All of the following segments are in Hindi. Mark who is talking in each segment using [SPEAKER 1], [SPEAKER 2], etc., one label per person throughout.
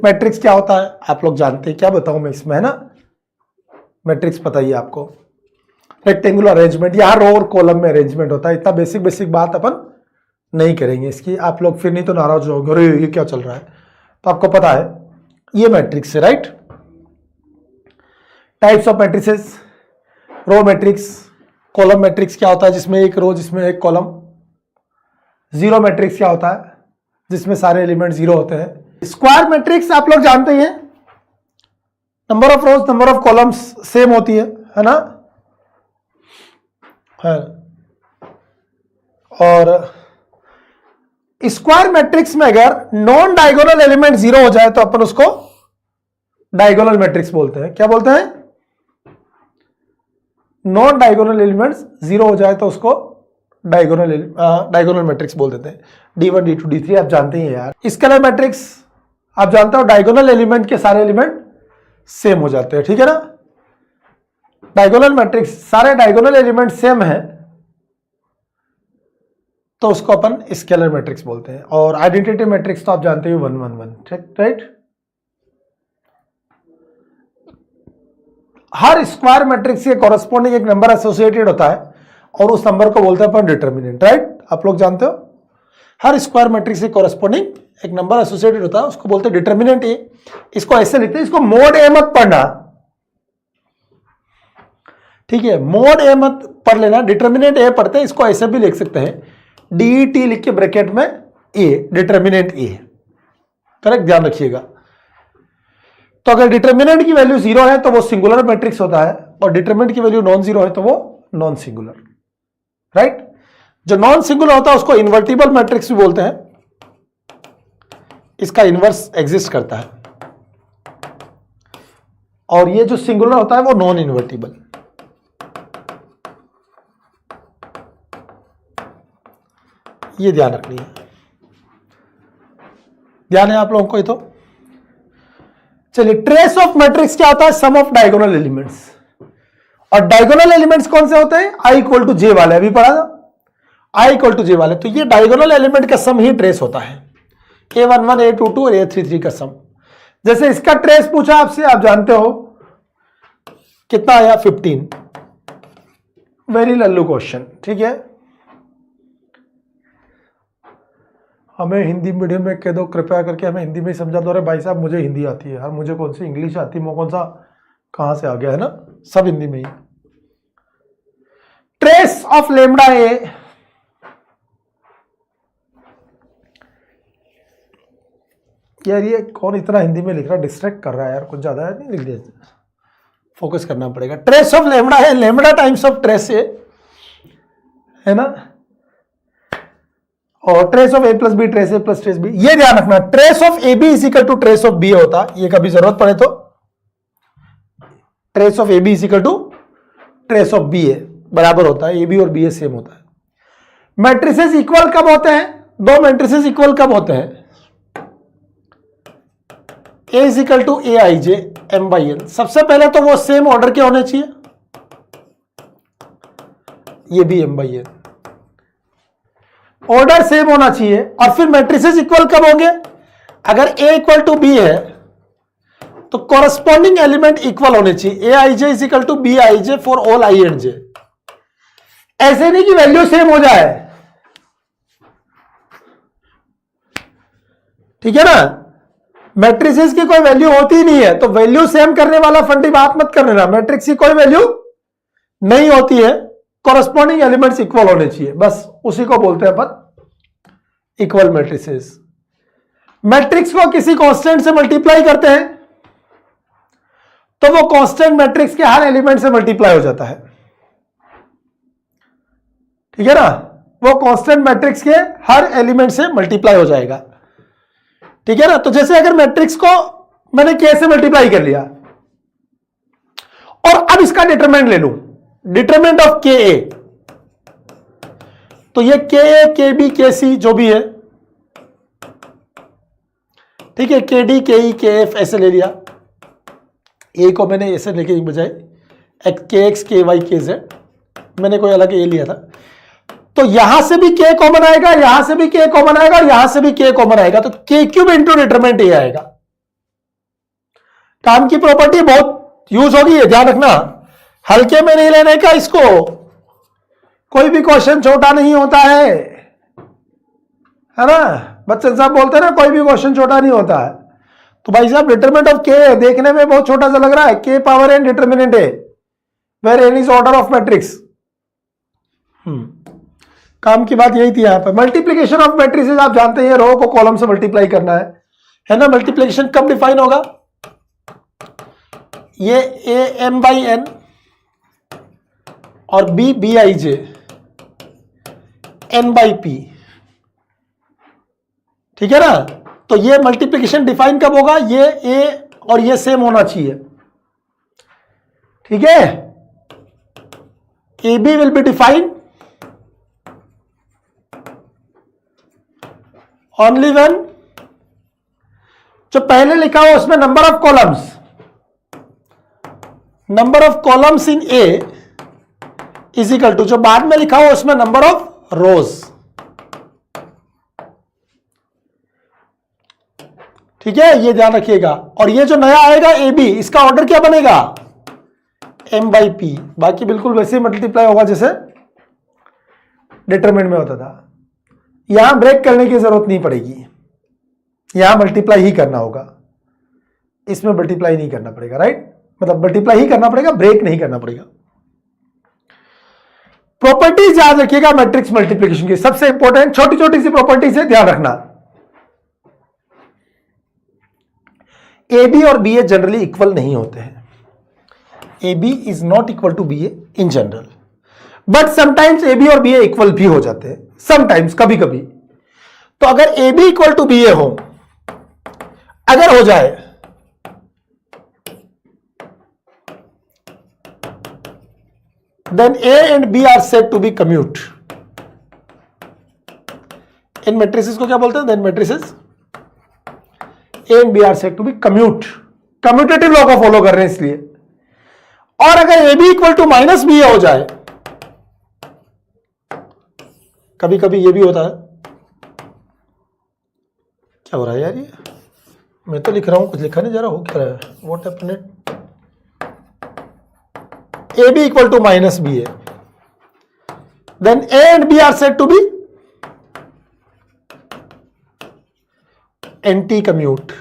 [SPEAKER 1] मैट्रिक्स क्या होता है आप लोग जानते हैं, क्या बताऊं मैं इसमें, है ना। मैट्रिक्स पता ही है आपको, रेक्टेंगुलर अरेंजमेंट, यहां रो और कॉलम में अरेंजमेंट होता है। इतना बेसिक बेसिक बात अपन नहीं करेंगे इसकी, आप लोग फिर नहीं तो नाराज होगे, अरे ये क्या चल रहा है। तो आपको पता है ये मैट्रिक्स है, right. Types of matrices, row matrix, column matrix क्या होता है जिसमें एक रो जिसमें एक कॉलम। जीरो मैट्रिक्स क्या होता है जिसमें सारे एलिमेंट जीरो होते हैं। स्क्वायर मैट्रिक्स आप लोग जानते ही हैं, number of rose number of columns same होती है ना, है। और स्क्वायर मैट्रिक्स में अगर नॉन डायगोनल एलिमेंट जीरो हो जाए तो अपन उसको डायगोनल मैट्रिक्स बोलते हैं। क्या बोलते हैं? नॉन डायगोनल एलिमेंट्स जीरो हो जाए तो उसको डायगोनल मैट्रिक्स बोल देते हैं। D1 D2 D3 आप जानते ही हैं यार। स्केलर मैट्रिक्स आप जानते हो, डायगोनल एलिमेंट के सारे एलिमेंट सेम हो जाते हैं, ठीक है ना। डायगोनल मैट्रिक्स सारे डायगोनल एलिमेंट सेम है तो उसको अपन स्केलर मैट्रिक्स बोलते हैं। और आइडेंटिटी मैट्रिक्स तो आप जानते हो 1 1 1, ठीक, राइट। हर स्क्वायर मैट्रिक्स के कॉरेस्पॉन्डिंग एक नंबर एसोसिएटेड होता है और उस नंबर को बोलते हैं अपन डिटर्मिनेंट, राइट। आप लोग जानते हो हर स्क्वायर मैट्रिक्स के कॉरेस्पॉन्डिंग एक नंबर एसोसिएटेड होता है, उसको बोलते हैं डिटर्मिनेंट ए। इसको ऐसे लिखते हैं, इसको मोड ए मत पढ़ना, ठीक है, मोड ए मत पढ़ लेना, डिटर्मिनेंट ए पढ़ते हैं। इसको ऐसे भी लिख सकते हैं, DET लिख के ब्रैकेट में ए, डिटर्मिनेंट ए, करेक्ट, ध्यान रखिएगा। तो अगर डिटर्मिनेंट की वैल्यू जीरो है तो वो सिंगुलर मैट्रिक्स होता है, और डिटर्मिनेंट की वैल्यू नॉन जीरो है तो वो नॉन सिंगुलर, राइट। जो नॉन सिंगुलर होता है उसको इन्वर्टिबल मैट्रिक्स भी बोलते हैं, इसका इनवर्स एग्जिस्ट करता है। और ये जो सिंगुलर होता है वो नॉन इन्वर्टिबल। ये ध्यान रखनी है, ध्यान है आप लोगों को ये तो। चलिए, ट्रेस ऑफ मैट्रिक्स क्या होता है? सम ऑफ डायगोनल एलिमेंट्स। और डायगोनल एलिमेंट्स कौन से होते हैं? I इक्वल टू जे वाले, अभी पढ़ा था, I इक्वल टू जे वाले। तो ये डायगोनल एलिमेंट का सम ही ट्रेस होता है, A11 A22 और A33 का सम। जैसे इसका ट्रेस पूछा आपसे, आप जानते हो कितना आया? 15। वेरी लल्लू क्वेश्चन, ठीक है। हमें हिंदी मीडियम में कह दो कृपया करके, हमें हिंदी में ही समझा दो। अरे भाई साहब मुझे हिंदी आती है यार, मुझे कौन सी इंग्लिश आती है, मैं कौन सा कहां से आ गया, है ना, सब हिंदी में ही। ट्रेस ऑफ लेमडा ए, यार ये कौन इतना हिंदी में लिख रहा है, डिस्ट्रैक्ट कर रहा है यार, कुछ ज्यादा है, नहीं लिख दिया, फोकस करना पड़ेगा। ट्रेस ऑफ लेमडा है, lambda times of trace A, है ना। और trace of A plus B, trace A plus trace B, ये ध्यान रखना। Trace of A B is equal to trace of B होता, ये कभी जरूरत पड़े तो trace of A B is equal to trace of B A बराबर होता है, ए बी और बी ए सेम होता है। मैट्रिसेस इक्वल कब होते हैं? दो मैट्रिसेस इक्वल कब होते हैं? A is equal to A I J M by N. सबसे पहले तो वो सेम ऑर्डर के होने चाहिए, ये भी M by N, order same होना चाहिए। और फिर मैट्रिसेस इक्वल कब होंगे? अगर ए इक्वल टू बी है तो कॉरेस्पॉन्डिंग एलिमेंट इक्वल होने चाहिए। A I J is equal to B I J for all I and J. ऐसे नहीं कि वैल्यू सेम हो जाए, ठीक है ना। मैट्रिसेस की कोई वैल्यू होती नहीं है तो वैल्यू सेम करने वाला फंडी बात मत कर लेना। मैट्रिक्स की कोई वैल्यू नहीं होती है, कॉरेस्पॉन्डिंग एलिमेंट्स इक्वल होने चाहिए, बस उसी को बोलते हैं अपन इक्वल मैट्रिसेस। मैट्रिक्स को किसी कांस्टेंट से मल्टीप्लाई करते हैं तो वो कांस्टेंट मैट्रिक्स के हर एलिमेंट से मल्टीप्लाई हो जाता है, ठीक है ना। वो कांस्टेंट मैट्रिक्स के हर एलिमेंट से मल्टीप्लाई हो जाएगा, ठीक है ना। तो जैसे अगर मैट्रिक्स को मैंने के से मल्टीप्लाई कर लिया और अब इसका डिटरमिनेंट ले लूं, डिटरमिनेंट ऑफ के ए, तो ये के ए के बी के सी जो भी है, ठीक है, के डी के ई के एफ ऐसे ले लिया। ए को मैंने ऐसे लेके बजाय के एक्स के वाई के जेड, मैंने कोई अलग ए लिया था। तो यहां से भी के कॉमन आएगा, यहां से भी के कॉमन आएगा और यहां से भी के कॉमन आएगा, तो के क्यूब इंटू डिटरमिनेंट ए आएगा। काम की प्रॉपर्टी बहुत यूज होगी है, ध्यान रखना, हल्के में नहीं लेने का इसको। कोई भी क्वेश्चन छोटा नहीं होता है ना। बच्चन साहब बोलते हैं ना कोई भी क्वेश्चन छोटा नहीं होता है। तो भाई साहब डिटरमिनेंट ऑफ के देखने में बहुत छोटा सा लग रहा है, के पावर एन डिटरमिनेंट है, where N is order of matrix. काम की बात यही थी यहां पर। मल्टीप्लीकेशन ऑफ मैट्रिसेस आप जानते हैं, रो को कॉलम से मल्टीप्लाई करना है ना। मल्टीप्लीकेशन कब डिफाइन होगा? ये ए एम बाई एन और B B I J N by P, ठीक है ना। तो ये मल्टीप्लीकेशन डिफाइन कब होगा? ये ए और ये सेम होना चाहिए, ठीक है। A B will be defined only when जो पहले लिखा हो उसमें number of columns in A is equal to जो बाद में लिखा हो उसमें नंबर ऑफ रोज, ठीक है, ये ध्यान रखिएगा। और ये जो नया आएगा ए बी, इसका ऑर्डर क्या बनेगा? M by P. बाकी बिल्कुल वैसे ही मल्टीप्लाई होगा जैसे डिटरमिनेंट में होता था। यहां ब्रेक करने की जरूरत नहीं पड़ेगी, यहां मल्टीप्लाई ही करना होगा, इसमें मल्टीप्लाई नहीं करना पड़ेगा, राइट। मतलब मल्टीप्लाई ही करना पड़ेगा, ब्रेक नहीं करना पड़ेगा। प्रॉपर्टीज याद रखिएगा मैट्रिक्स मल्टीप्लिकेशन की, सबसे इंपॉर्टेंट छोटी छोटी सी प्रॉपर्टी से ध्यान रखना। ए बी और बी ए जनरली इक्वल नहीं होते हैं। A B is not equal to B A in general, but sometimes A B और बी ए इक्वल भी हो जाते हैं, समटाइम्स, कभी कभी। तो अगर A B equal to B A हो, अगर हो जाए then A and B are said to be commute. In matrices को क्या बोलते हैं? then matrices A and B are said to be commute. Commutative law को फॉलो कर रहे हैं इसलिए। और अगर A B equal to minus B हो जाए, कभी कभी ये भी होता है। क्या हो रहा है यार? ये मैं तो लिख रहा हूं, कुछ लिखा नहीं जा रहा, हो क्या रहा है? What happened? A B equal to minus B A, then A and B are said to be anti-commute.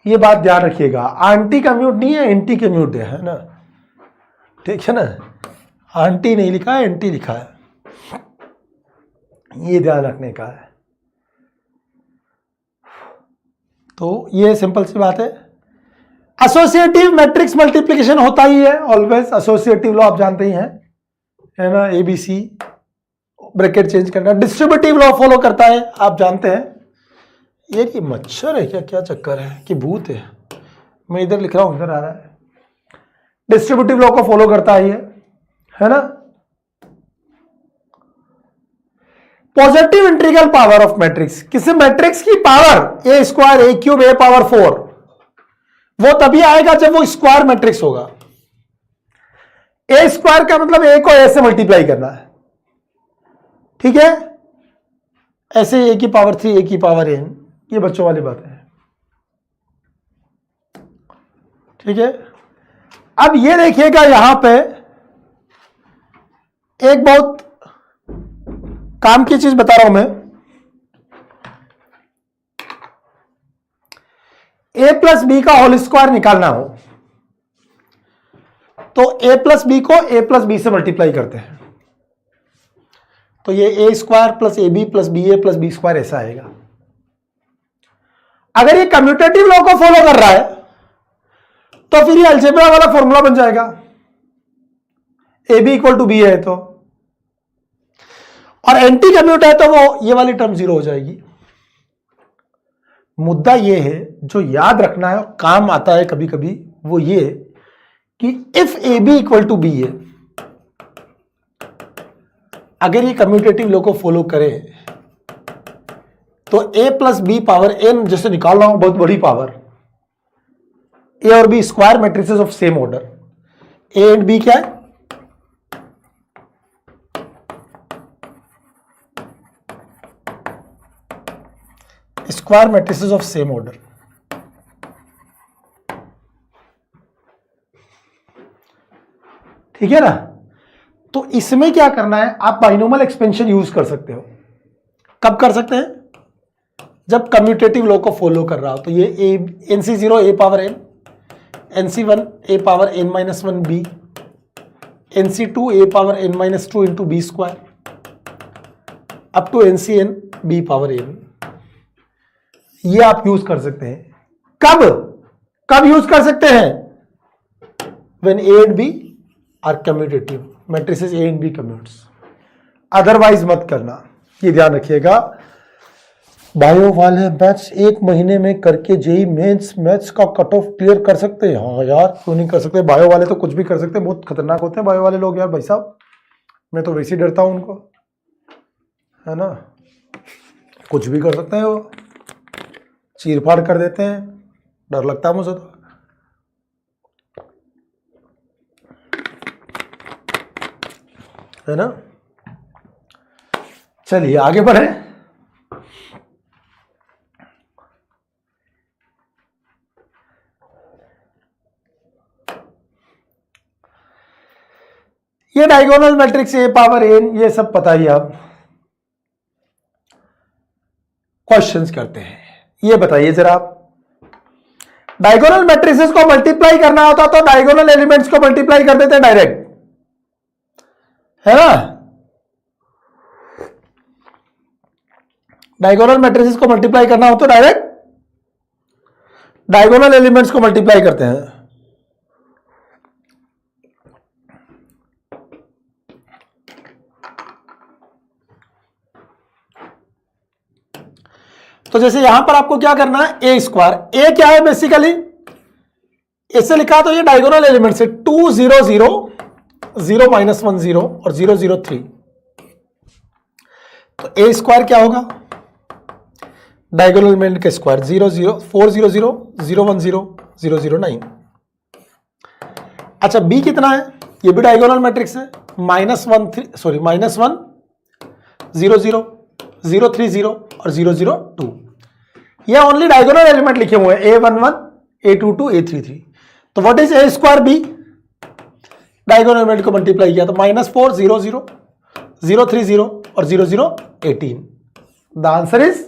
[SPEAKER 1] ये बात ध्यान रखिएगा, एंटी कम्यूट नहीं है, एंटी कम्यूट है ना, ठीक है ना। एंटी नहीं लिखा है, एंटी लिखा है, ये ध्यान रखने का है। तो ये सिंपल सी बात है। एसोसिएटिव मैट्रिक्स मल्टीप्लिकेशन होता ही है ऑलवेज, एसोसिएटिव लॉ आप जानते ही हैं, है ना। एबीसी ब्रैकेट चेंज करना, डिस्ट्रीब्यूटिव लॉ फॉलो करता है, आप जानते हैं। ये मच्छर है क्या? क्या चक्कर है कि भूत है? मैं इधर लिख रहा हूं, इधर आ रहा है। डिस्ट्रीब्यूटिव लॉ को फॉलो करता है ना। Positive integral power of matrix, किसी मैट्रिक्स की पावर ए स्क्वायर ए क्यूब ए पावर 4, वो तभी आएगा जब वो स्क्वायर मैट्रिक्स होगा। ए स्क्वायर का मतलब ए को ए से मल्टीप्लाई करना है, ठीक है। ऐसे ए की पावर 3 ए की पावर n, ये बच्चों वाली बात है, ठीक है। अब ये देखिएगा यहां पे एक बहुत काम की चीज बता रहा हूं मैं। ए प्लस बी का होल स्क्वायर निकालना हो तो ए प्लस बी को ए प्लस बी से मल्टीप्लाई करते हैं, तो ये A square plus A B plus B A plus B square ऐसा आएगा। अगर ये कम्यूटेटिव लॉ को फॉलो कर रहा है तो फिर ये अलजेब्रा वाला फॉर्मूला बन जाएगा, A B equal to B है तो, और एंटी कम्यूट है तो वो ये वाली टर्म जीरो हो जाएगी। मुद्दा ये है जो याद रखना है और काम आता है कभी कभी, वो ये कि if A B equal to B है, अगर ये कम्यूटेटिव लॉ को फॉलो करे तो A plus B power N जैसे निकाल रहा हूं, बहुत बड़ी पावर, ए और B square matrices of same order, A and B क्या है? Square matrices of same order. ठीक है ना। तो इसमें क्या करना है, आप बाइनोमियल एक्सपेंशन यूज कर सकते हो। कब कर सकते हैं, जब कम्यूटेटिव लॉ को फॉलो कर रहा हो। तो ये NC0 a power n, NC1 a power n minus 1 b, NC2 a power n minus 2 into B square up to NCn b power n। ये आप यूज कर सकते हैं। कब कब यूज कर सकते हैं, when a and b are commutative, matrices a and b commutes, otherwise मत करना। ये ध्यान रखिएगा। बायो वाले मैथ्स 1 महीने में करके जेई मेंस मैथ्स का कट ऑफ क्लियर कर सकते हैं। हाँ यार, क्यों नहीं कर सकते। बायो वाले तो कुछ भी कर सकते हैं, बहुत खतरनाक होते हैं बायो वाले लोग यार। भाई साहब, मैं तो वैसे ही डरता हूं उनको, है ना। कुछ भी कर सकते हैं वो, चीर फाड़ कर देते हैं, डर लगता है मुझे तो। है ना। चलिए आगे बढ़े। ये diagonal matrix A power n, ये सब पता ही आप क्वेश्चंस करते हैं। ये बताइए जरा, आप डायगोनल मैट्रिसेस को मल्टीप्लाई करना होता तो डायगोनल एलिमेंट्स को मल्टीप्लाई कर देते हैं डायरेक्ट, है ना। डायगोनल मैट्रिसेस को मल्टीप्लाई करना हो तो डायरेक्ट डायगोनल एलिमेंट्स को मल्टीप्लाई करते हैं। तो जैसे यहां पर आपको क्या करना है, ए स्क्वायर, ए क्या है बेसिकली, इससे लिखा तो ये डायगोनल एलिमेंट्स है 2 0 0 0 माइनस 1 0 और 0 0 3। तो ए स्क्वायर क्या होगा, डायगोनल एलिमेंट का स्क्वायर 0 0 4 0 0 0 1 0 0 0 9। अच्छा बी कितना है, ये भी डायगोनल मैट्रिक्स है, -1 0 0 0 3 0 और 0 0 2। ये ओनली डायगोनल एलिमेंट लिखे हुए हैं, A11 A22 A33। तो what is A square B, diagonal element को मल्टीप्लाई किया तो -4 0 0 0 3 0 और 0 0 18। The answer is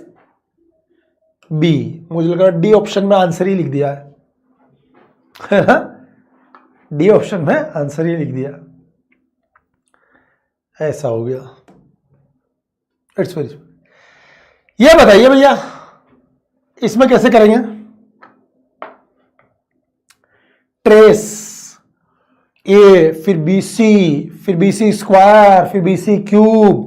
[SPEAKER 1] B. मुझे लगा डी ऑप्शन में आंसर ही लिख दिया है ना, डी ऑप्शन में आंसर ही लिख दिया, ऐसा हो गया। It's very. ये बताइए भैया इसमें कैसे करेंगे, ट्रेस ए फिर BC फिर BC स्क्वायर फिर BC क्यूब,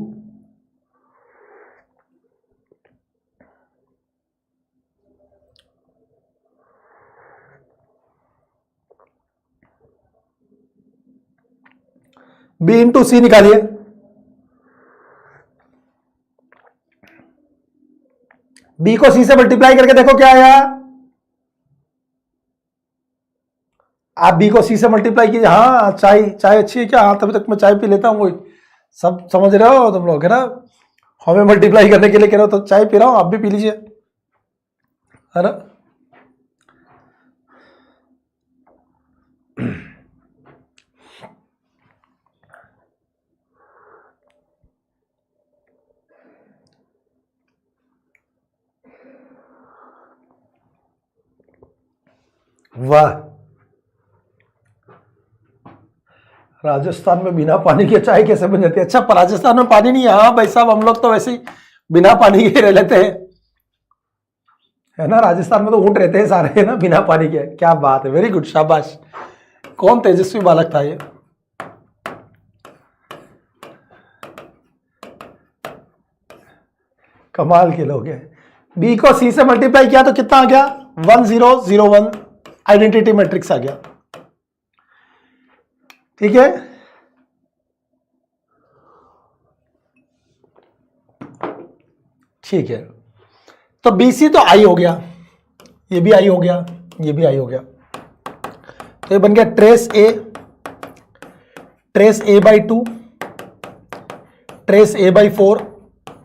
[SPEAKER 1] B इंटू सी निकालिए, बी को सी से मल्टीप्लाई करके देखो क्या आया। आप बी को सी से मल्टीप्लाई कीजिए। हाँ चाय चाय अच्छी है क्या, हाँ तभी तक मैं चाय पी लेता हूँ, सब समझ रहे हो तुम लोग, है ना। हमें मल्टीप्लाई करने के लिए कह रहे हो तो चाय पी रहा हूँ, आप भी पी लीजिए, है ना। वाह, राजस्थान में बिना पानी के चाय कैसे बन जाती है। अच्छा पर राजस्थान में पानी नहीं है। हाँ भाई साहब, हम लोग तो वैसे ही बिना पानी के रह लेते हैं, है ना। राजस्थान में तो ऊंट रहते हैं सारे, है ना, बिना पानी के। क्या बात है, वेरी गुड, शाबाश। कौन तेजस्वी बालक था ये। कमाल के लोग हैं। बी को सी से मल्टीप्लाई किया तो कितना आ गया, 1 0 0 1, आइडेंटिटी मैट्रिक्स आ गया। ठीक है, ठीक है। तो BC तो आई हो गया, ये भी आई हो गया, ये भी आई हो गया। तो ये बन गया trace A by 2, trace A by 4,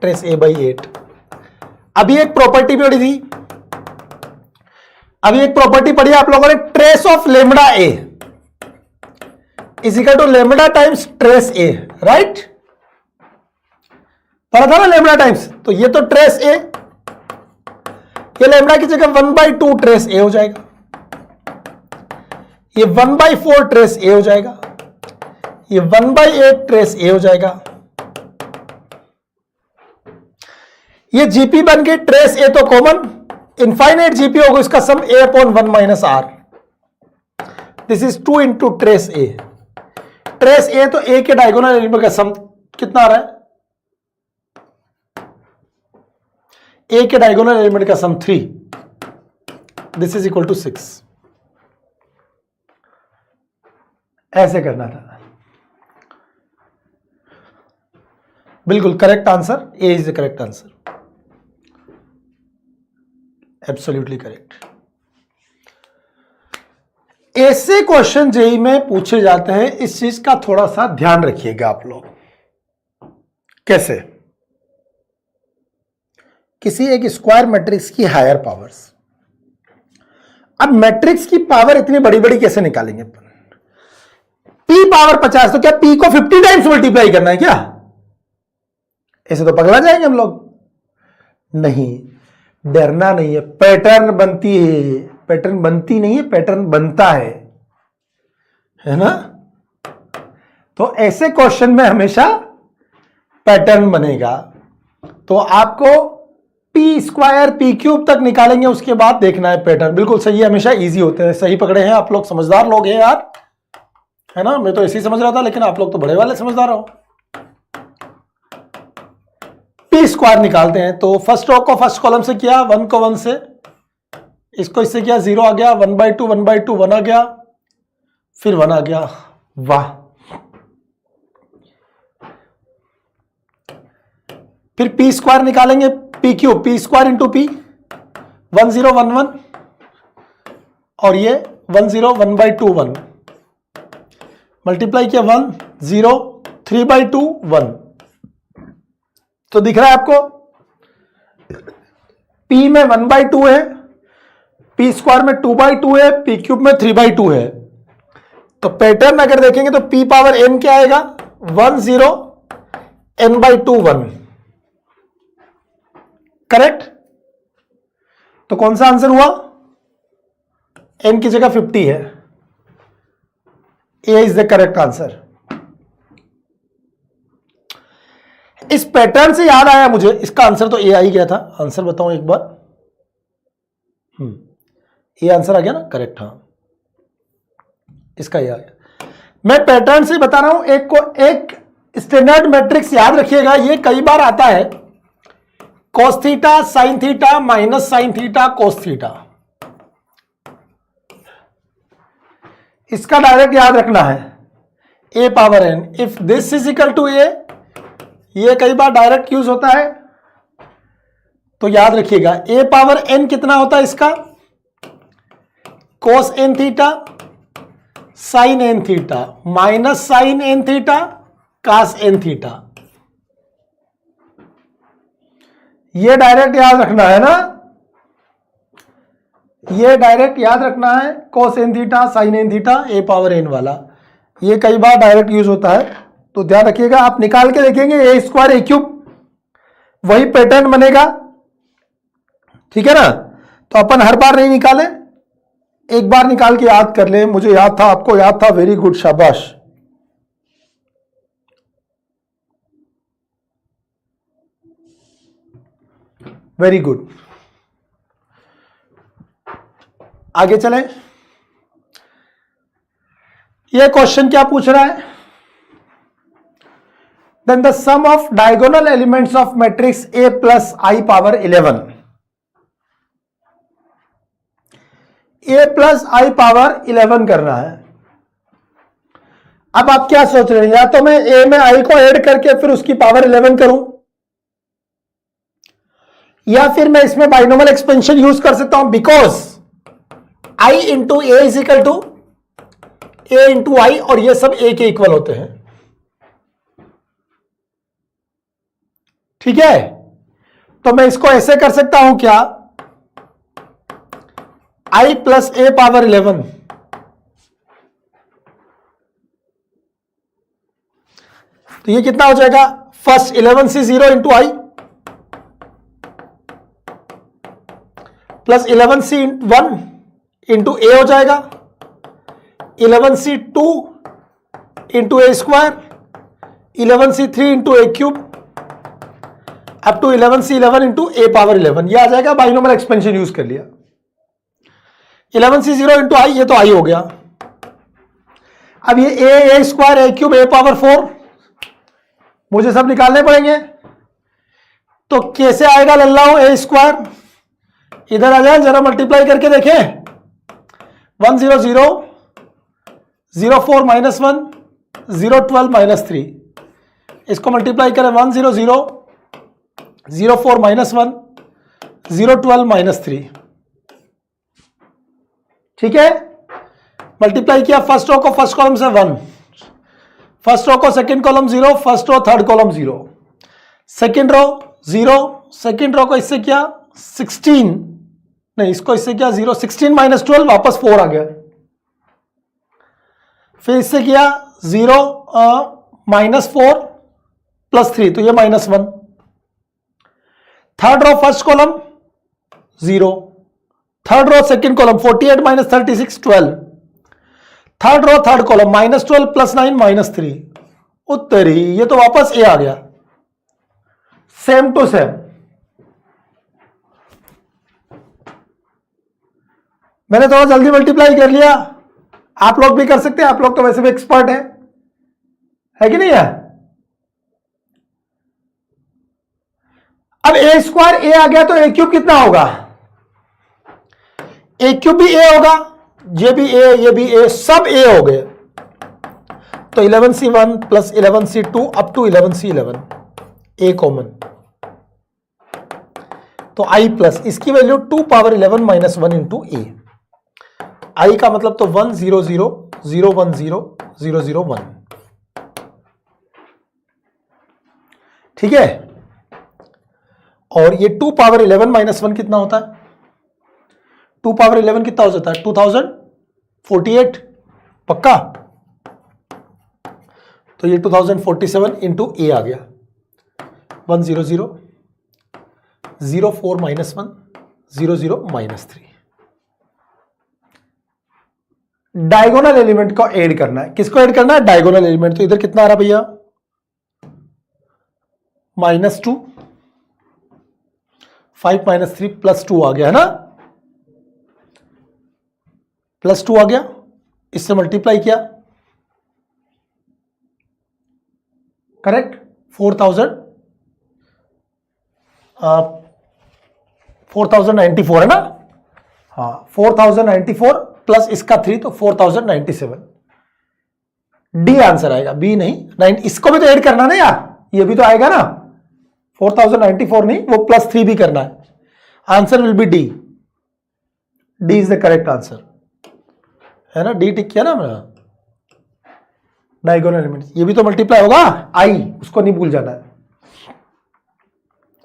[SPEAKER 1] trace A by 8। अभी एक प्रॉपर्टी पढ़ी थी, अभी एक प्रॉपर्टी पढ़ी आप लोगों ने, trace of lambda A is equal to lambda times trace A, right? पढ़ा था ना लेमडा टाइम्स, तो ये तो ट्रेस ए, ये लेमडा की जगह 1/2 ट्रेस ए हो जाएगा, ये 1/4 ट्रेस ए हो जाएगा, ये 1/8 ट्रेस ए हो जाएगा, ये जीपी बन के ट्रेस ए तो कॉमन, इनफाइनाइट जीपी होगा, इसका sum a upon 1 minus R, this is 2 into trace A. Trace A तो ए के डायगोनल एलिमेंट का सम कितना आ रहा है? ए के डायगोनल एलिमेंट का सम 3, दिस इज इक्वल टू 6। ऐसे करना था, बिल्कुल correct answer, A is the correct answer, absolutely correct. ऐसे क्वेश्चन जेई में पूछे जाते हैं, इस चीज का थोड़ा सा ध्यान रखिएगा आप लोग। कैसे? किसी एक स्क्वायर मैट्रिक्स की हायर पावर्स, अब मैट्रिक्स की पावर इतनी बड़ी बड़ी कैसे निकालेंगे अपन? पी पावर 50, तो क्या पी को 50 टाइम्स मल्टीप्लाई करना है क्या? ऐसे तो पगला जाएंगे हम लोग। नहीं, डरना नहीं है, पैटर्न बनती है, पैटर्न बनती नहीं है, पैटर्न बनता है ना? तो ऐसे क्वेश्चन में हमेशा पैटर्न बनेगा। तो आपको पी स्क्वायर पी क्यूब तक निकालेंगे, उसके बाद देखना है पैटर्न। बिल्कुल सही है, हमेशा इजी होते हैं। सही पकड़े हैं आप लोग, समझदार लोग हैं यार, है ना? मैं तो ऐसे ही समझ रहा था, लेकिन आप लोग तो बड़े वाले समझदार हो। पी स्क्वायर निकालते हैं, तो फर्स्ट रो को फर्स्ट कॉलम से किया, 1 को 1 से, इसको इससे किया, 0 आ गया, 1/2 1/2 1 आ गया, फिर 1 आ गया। वाह! फिर पी स्क्वायर निकालेंगे, P cube, P square into P, 1 0 1 1, और ये 1 0 1/2 1, मल्टीप्लाई किया 1 0 3/2 1। तो दिख रहा है आपको, P में 1/2 है, P स्क्वायर में 2/2 है, P क्यूब में 3/2 है। तो पैटर्न अगर देखेंगे तो P पावर n क्या आएगा? 1 0 n/2 1, करेक्ट? तो कौन सा आंसर हुआ? n की जगह 50 है, A is the correct answer. इस पैटर्न से याद आया मुझे, इसका आंसर तो ए आ ही गया था। आंसर बताऊं एक बार? ए आंसर आ गया ना, करेक्ट? हाँ, इसका ये आ गया। मैं पैटर्न से बता रहा हूं। एक को एक स्टैंडर्ड मैट्रिक्स याद रखिएगा, ये कई बार आता है, cos theta sine theta minus sine theta cos theta. इसका डायरेक्ट याद रखना है, a power n, if this is equal to a, ये कई बार डायरेक्ट यूज होता है, तो याद रखिएगा a पावर n कितना होता है इसका? cos n theta sine n theta minus sine n theta cos n theta. ये डायरेक्ट याद रखना है ना, ये डायरेक्ट याद रखना है, cos n theta sine n theta a power n वाला, ये कई बार डायरेक्ट यूज होता है, तो ध्यान रखिएगा। आप निकाल के देखेंगे ए स्क्वायर ए क्यूब, वही पैटर्न बनेगा, ठीक है ना? तो अपन हर बार नहीं निकाले, एक बार निकाल के याद कर ले। मुझे याद था, आपको याद था, वेरी गुड, शाबाश। Very good. आगे चले। ये क्वेश्चन क्या पूछ रहा है? Then the sum of diagonal elements of matrix A plus I power 11, A plus I power 11 करना है। अब आप क्या सोच रहे हैं? या तो मैं A में I को ऐड करके फिर उसकी पावर 11 करूं, या फिर मैं इसमें बाइनोमियल एक्सपेंशन यूज कर सकता हूं, because I into A is equal to A into I, और ये सब A के इक्वल होते हैं, ठीक है? तो मैं इसको ऐसे कर सकता हूं क्या, i प्लस a पावर 11, तो ये कितना हो जाएगा, first 11c0 into I plus 11c1 into A हो जाएगा, 11c2 into A square, 11c3 into A cube up to 11c11 into A power 11, ये आ जाएगा। बाइनोमियल एक्सपेंशन यूज कर लिया। 11c0 इंटू आई, ये तो आई हो गया। अब ये A square A cube A power 4 मुझे सब निकालने पड़ेंगे। तो कैसे आएगा लल्लाओ ए स्क्वायर, इधर आ जाए जरा मल्टीप्लाई करके देखें। 1 0 0 0 4 माइनस 1 0 12 माइनस 3, इसको मल्टीप्लाई करें 1 0 0 0 4 माइनस 1 0 12 माइनस 3, ठीक है। मल्टीप्लाई किया फर्स्ट रो को फर्स्ट कॉलम से 1, फर्स्ट रो को second column 0, first row third column 0, second row 0, second row को इससे किया 16, नहीं इसको इससे किया 0, 16 माइनस 12 वापस 4 आ गया। फिर इससे किया 0 माइनस 4 प्लस 3, तो ये minus 1। Third row first column 0, third row second column 48 minus 36 12, third row third column minus 12 plus 9 minus 3, उत्तरी ये तो वापस ए आ गया, सेम टू सेम। मैंने थोड़ा जल्दी मल्टीप्लाई कर लिया, आप लोग भी कर सकते हैं, आप लोग तो वैसे भी एक्सपर्ट है कि नहीं है। अब ए स्क्वायर ए आ गया तो ए क्यूब कितना होगा, ए क्यूब भी ए होगा, ये भी ए ये भी ए, सब ए हो गए। तो 11c1 plus 11c2 up to 11c11 A common, तो i प्लस इसकी value 2 power 11 minus 1 into A. I का मतलब तो 1 0 0 0 1 0 0 0 1, ठीक है। और ये 2 पावर 11 माइनस 1 कितना होता है, 2 पावर 11 कितना हो जाता है 2048, पक्का। तो ये 2047 इंटू ए आ गया, 1 0 0 0 4 माइनस 1 0 0 माइनस 3। डायगोनल एलिमेंट को ऐड करना है, किसको ऐड करना है, डायगोनल एलिमेंट। तो इधर कितना आ रहा भैया, -2 5 माइनस 3 प्लस 2 आ गया है ना, प्लस 2 आ गया, इससे मल्टीप्लाई किया, करेक्ट 4094 है ना, हाँ 4094 प्लस इसका 3 तो 4097, डी आंसर आएगा, बी नहीं 9। इसको भी तो ऐड करना ना यार, ये भी तो आएगा ना, 4094 नहीं, वो प्लस 3 भी करना है। Answer will be D, D is the correct answer, है ना, डी टिक किया ना मैंने। डायगोनल एलिमेंट ये भी तो मल्टीप्लाई होगा, आई उसको नहीं भूल जाना है,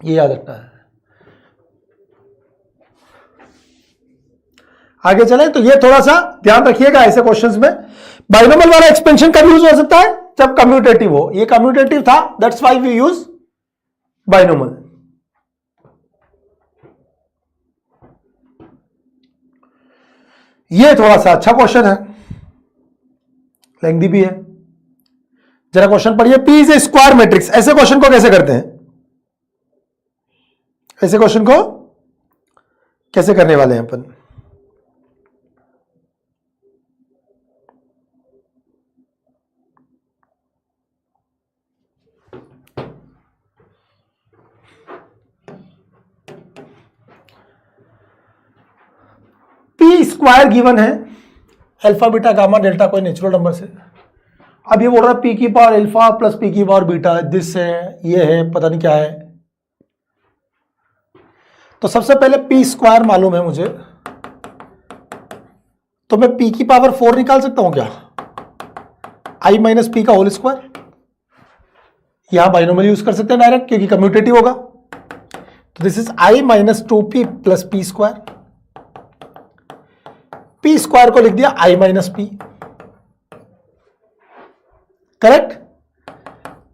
[SPEAKER 1] ये याद रखना है। आगे चले तो ये थोड़ा सा ध्यान रखिएगा ऐसे क्वेश्चंस में। बाइनोमियल वाला एक्सपेंशन कब यूज हो सकता है, जब कम्यूटेटिव हो, ये कम्यूटेटिव था, that's why we use binomial. ये थोड़ा सा अच्छा क्वेश्चन है, लेंथी भी है, जरा क्वेश्चन पढ़िए। P is A square matrix, ऐसे क्वेश्चन को कैसे करते हैं, ऐसे क्वेश्चन को कैसे करने वाले हैं अपन। पी स्क्वायर गिवन है, अल्फा बीटा गामा डेल्टा कोई नेचुरल नंबर से। अब ये बोल रहा है पी की पावर अल्फा प्लस पी की पावर बीटा, दिस है, ये है, पता नहीं क्या है। तो सबसे पहले पी स्क्वायर मालूम है मुझे, तो मैं पी की पावर 4 निकाल सकता हूं क्या, आई माइनस पी का होल स्क्वायर। यहां बाइनोमियल यूज कर सकते हैं डायरेक्ट, क्योंकि कम्यूटेटिव होगा। तो this is I minus 2p plus P square. P square को लिख दिया आई माइनस पी, करेक्ट।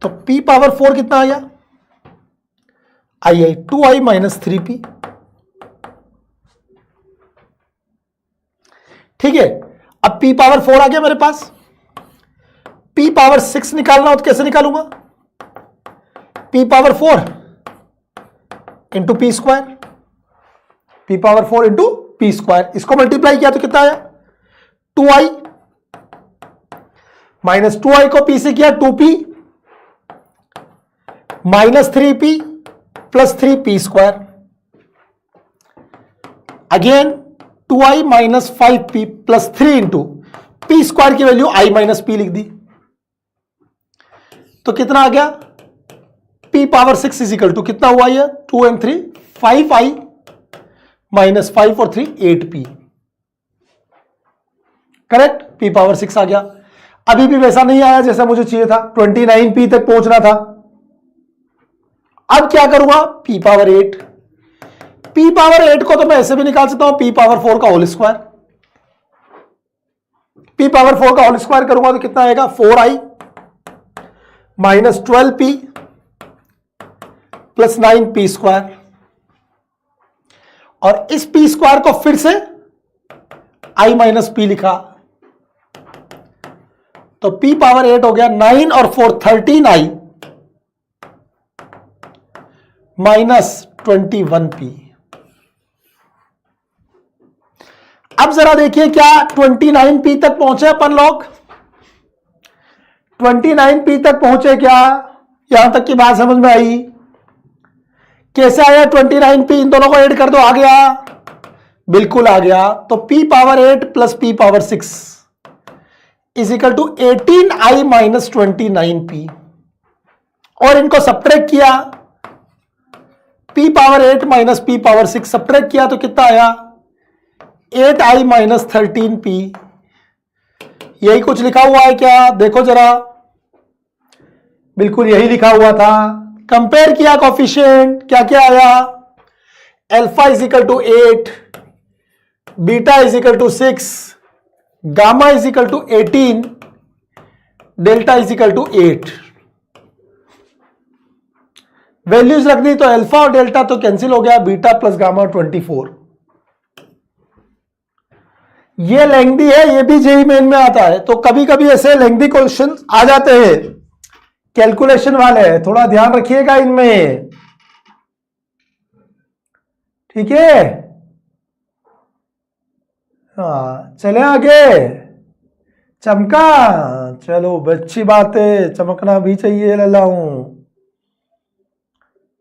[SPEAKER 1] तो p पावर 4 कितना आ गया, आई 2i माइनस 3p। ठीक है, अब p पावर 4 आ गया मेरे पास। p पावर 6 निकालना हो तो कैसे निकालूंगा, p power 4 into P square, p power 4 into P square. इसको मल्टीप्लाई किया तो कितना आया 2i माइनस 2i को p से किया 2p minus 3p plus 3p square. Again 2i minus 5p plus 3 into P square की वैल्यू i माइनस p लिख दी। तो कितना आ गया p पावर 6 इजिकल टू कितना हुआ ये 2 and 3 5i माइनस 5 और 3 8p, करेक्ट। p पावर 6 आ गया। अभी भी वैसा नहीं आया जैसा मुझे चाहिए था, 29p तक पहुंचना था। अब क्या करूंगा p पावर 8, p पावर 8 को तो मैं ऐसे भी निकाल सकता हूं p पावर 4 का होल स्क्वायर। p पावर 4 का होल स्क्वायर करूंगा तो कितना आएगा 4i minus 12p plus 9p square. और इस p स्क्वायर को फिर से i माइनस p लिखा, तो p पावर 8 हो गया 9 और 4 13i माइनस 21p। अब जरा देखिए क्या 29p तक पहुंचे अपन लोग, 29p तक पहुंचे क्या, यहां तक की बात समझ में आई। कैसे आया 29p, इन दोनों को ऐड कर दो, आ गया, बिल्कुल आ गया। तो p power 8 plus p power 6 is equal to 18i minus 29p। और इनको सब्ट्रैक्ट किया, p power 8 minus p power 6 subtract किया तो कितना आया 8i माइनस 13p। यही कुछ लिखा हुआ है क्या, देखो जरा, बिल्कुल यही लिखा हुआ था। कंपेयर किया कोफिशिएंट, क्या क्या आया, alpha is equal to 8, beta is equal to 6, gamma is equal to 18, delta is equal to 8। Values रख दी तो अल्फा और डेल्टा तो कैंसिल हो गया, बीटा प्लस गामा 24। ये लेंथी है, ये भी जेईई मेन में आता है। तो कभी कभी ऐसे लेंथी क्वेश्चन आ जाते हैं कैलकुलेशन वाले, थोड़ा ध्यान रखिएगा इनमें, ठीक है। हाँ चले आगे, चमका, चलो अच्छी बात है, चमकना भी चाहिए लल्लाऊं,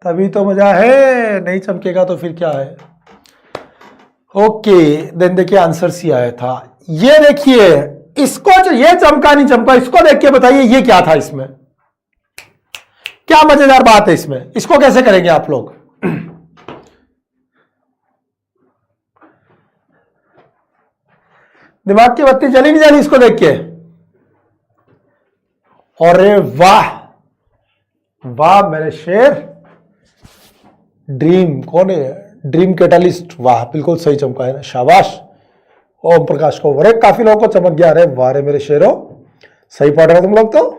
[SPEAKER 1] तभी तो मजा है, नहीं चमकेगा तो फिर क्या है। ओके देन देखिए आंसर सी आया था, ये देखिए इसको, ये चमका नहीं चमका, इसको देख के बताइए ये क्या था, इसमें क्या मजेदार बात है, इसमें इसको कैसे करेंगे आप लोग। दिमाग की बत्ती जली नहीं जली इसको देख के, अरे वाह वाह मेरे शेर, ड्रीम कौन है, ड्रीम कैटलिस्ट, वाह बिल्कुल सही चमका है ना, शाबाश ओम प्रकाश को, अरे काफी लोगों को चमक गया, अरे वाह रे मेरे शेरों, सही पढ़ रहे हो तुम लोग तो।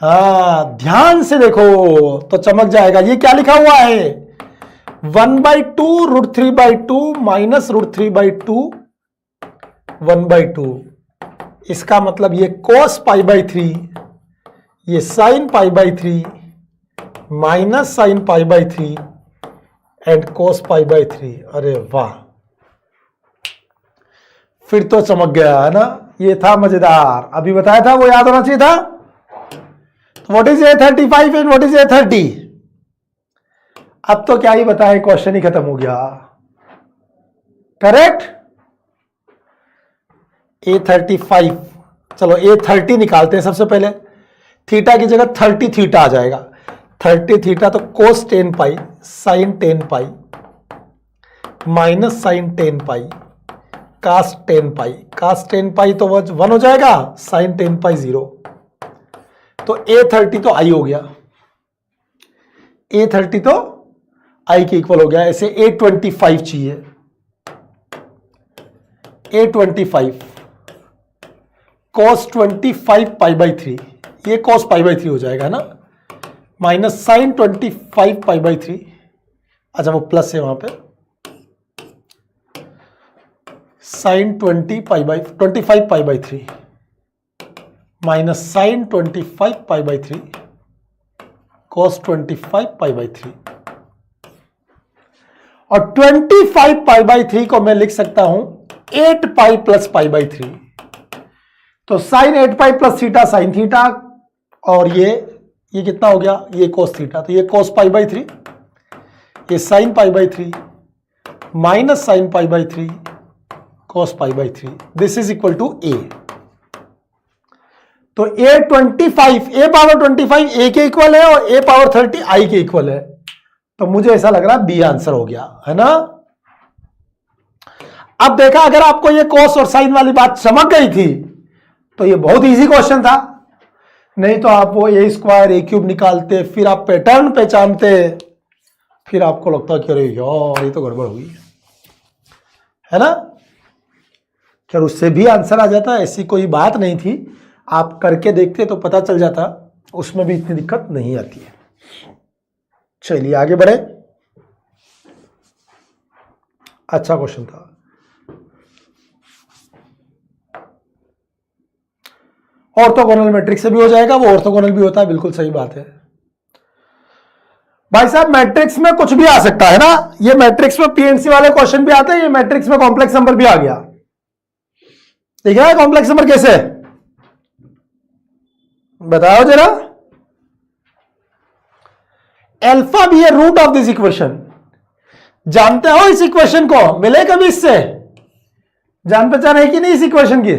[SPEAKER 1] हाँ ध्यान से देखो तो चमक जाएगा। ये क्या लिखा हुआ है 1/2 √3/2 माइनस √3/2 1/2। इसका मतलब ये cos π/3, ये sin π/3 minus sin π/3 and cos π/3। अरे वाह, फिर तो चमक गया है ना, ये था मजेदार, अभी बताया था वो याद होना चाहिए था। तो what is A35 and what is A30, अब तो क्या ही बताए, क्वेश्चन ही खत्म हो गया, करेक्ट। A35, चलो A30 निकालते हैं सबसे पहले, थीटा की जगह 30 थीटा आ जाएगा, 30 थीटा तो cos 10 पाई sin 10 पाई माइनस sin 10 पाई cos 10 पाई, cos 10 पाई तो 1 हो जाएगा, sin 10 पाई 0, तो A30 तो आई हो गया। A30 तो I के इक्वल हो गया, ऐसे A25 चाहिए, A25 cos 25 पाई बाई 3, ये cos पाई बाई 3 हो जाएगा ना, माइनस साइन 25 पाई बाई 3, अच्छा वो प्लस है वहां पे, sine 25 pi by 3 minus sine 25 pi by 3 cos 25 pi by 3, और 25 पाई बाई 3 को मैं लिख सकता हूं 8 पाई प्लस पाई बाई 3, तो sine 8 pi plus theta sine theta, और ये कितना हो गया, ये कोस थीटा, तो ये कोस पाई बाई 3, ये sine pi by 3 minus sine pi by 3 cos pi by 3, this is equal to A. तो A25, ए पावर 25 ए के इक्वल है और ए पावर 30 आई के इक्वल है, तो मुझे ऐसा लग रहा है बी आंसर हो गया, है ना। अब देखा, अगर आपको ये कोस और साइन वाली बात समझ गई थी तो ये बहुत इजी क्वेश्चन था, नहीं तो आप वो ए स्क्वायर ए क्यूब निकालते, फिर आप पैटर्न पहचानते, फिर आपको लगता कि अरे यार ये तो गड़बड़ होगी, है ना। खैर उससे भी आंसर आ जाता, ऐसी कोई बात नहीं थी, आप करके देखते तो पता चल जाता, उसमें भी इतनी दिक्कत नहीं आती है। चलिए आगे बढ़े, अच्छा क्वेश्चन था। ऑर्थोगोनल मैट्रिक्स से भी हो जाएगा, वो ऑर्थोगोनल भी होता है, बिल्कुल सही बात है भाई साहब। मैट्रिक्स में कुछ भी आ सकता है ना, ये मैट्रिक्स में पीएनसी वाले क्वेश्चन भी आते हैं, ये मैट्रिक्स में कॉम्प्लेक्स नंबर भी आ गया, ठीक है। कॉम्प्लेक्स नंबर कैसे बताओ जरा। अल्फा भी है रूट ऑफ दिस इक्वेशन, जानते हो इस इक्वेशन को, मिले कभी इससे, जान पहचान है कि नहीं इस इक्वेशन की,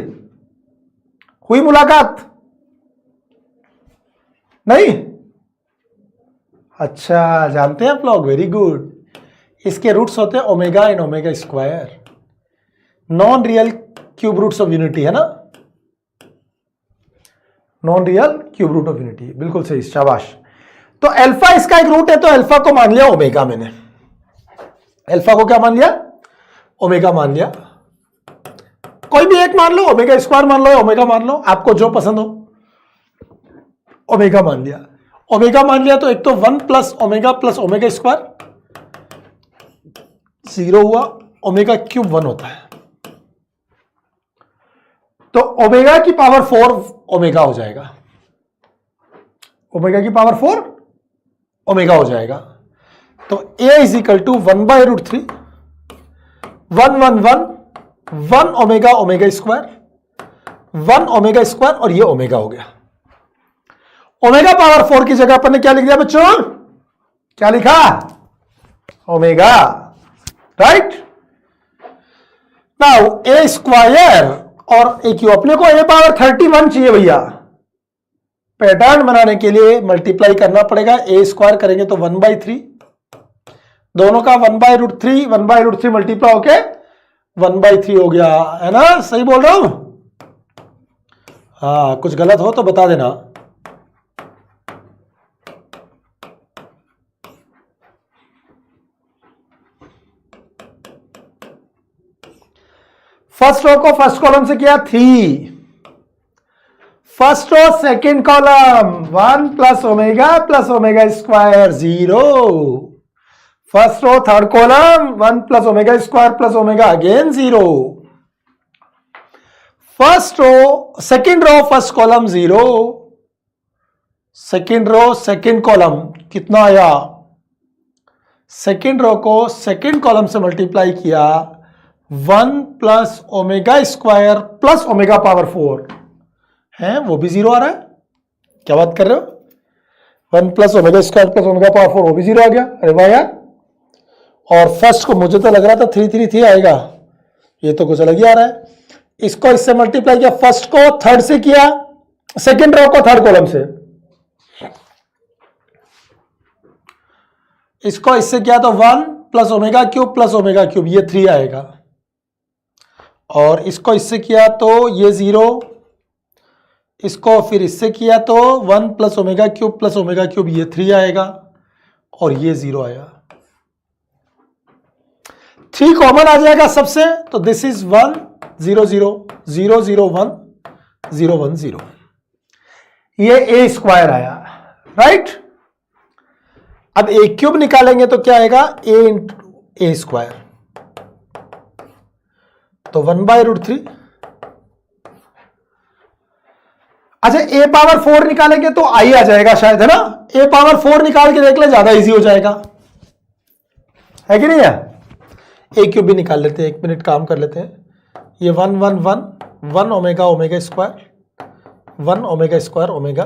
[SPEAKER 1] हुई मुलाकात नहीं, अच्छा जानते हैं आप लोग, वेरी गुड। इसके रूट्स होते हैं omega and omega square, non real cube roots of unity, है ना, non real cube root of unity, बिल्कुल सही, शाबाश। तो अल्फा इसका एक रूट है, तो अल्फा को मान लिया ओमेगा, मैंने अल्फा को क्या मान लिया, ओमेगा मान लिया, कोई भी एक मान लो, ओमेगा स्क्वायर मान लो, ओमेगा मान लो, आपको जो पसंद हो, ओमेगा मान लिया। ओमेगा मान लिया तो एक तो 1 प्लस ओमेगा स्क्वायर 0 हुआ, ओमेगा क्यूब 1 होता है, तो ओमेगा की पावर 4 ओमेगा हो जाएगा, ओमेगा की पावर 4 ओमेगा हो जाएगा। तो a is equal to 1/√3 1 omega omega square 1 omega square, और ये ओमेगा हो गया। ओमेगा पावर 4 की जगह अपन ने क्या लिख दिया बच्चों, क्या लिखा, ओमेगा, राइट। नाउ ए स्क्वायर और ए क्यू, अपने को ए पावर 31 चाहिए भैया, पैटर्न बनाने के लिए मल्टीप्लाई करना पड़ेगा, ए स्क्वायर करेंगे तो 1/3, दोनों का 1/√3 मल्टीप्लाई होके 1/3 हो गया, है ना, सही बोल रहा हूं। हाँ कुछ गलत हो तो बता देना। फर्स्ट रो को फर्स्ट कॉलम से किया 3, first row second column 1 plus omega square 0, first row third column 1 plus omega square plus omega again 0, first row second row first column 0, second row second column कितना आया, सेकेंड रो को सेकेंड कॉलम से मल्टीप्लाई किया 1 plus omega square plus omega power 4 है, वो भी 0 आ रहा है, क्या बात कर रहे हो, 1 plus omega square plus omega power 4 वो भी 0 आ गया, अरे वाह यार। और फर्स्ट को मुझे तो लग रहा था 3 आएगा, ये तो कुछ अलग ही आ रहा है। इसको इससे मल्टीप्लाई किया, फर्स्ट को थर्ड से किया, सेकेंड रो को थर्ड कॉलम से, इसको इससे किया तो 1 प्लस ओमेगा क्यूब ये 3 आएगा, और इसको इससे किया तो ये 0, इसको फिर इससे किया तो 1 प्लस ओमेगा क्यूब ये 3 आएगा, और ये 0 आया। 3 कॉमन आ जाएगा सबसे, तो दिस इज 1 0 0 0 0 1 0 1 0, ये ए स्क्वायर आया, राइट। अब ए क्यूब निकालेंगे तो क्या आएगा, ए इंटू ए स्क्वायर, तो 1/√3। अच्छा, ए पावर 4 निकालेंगे तो आई आ जाएगा शायद, है ना। ए पावर 4 निकाल के देख ले, ज्यादा इजी हो जाएगा, है कि नहीं है। ए क्यूब भी निकाल लेते हैं, 1 मिनट काम कर लेते हैं। ये 1 1 1 1 omega omega square 1 omega square omega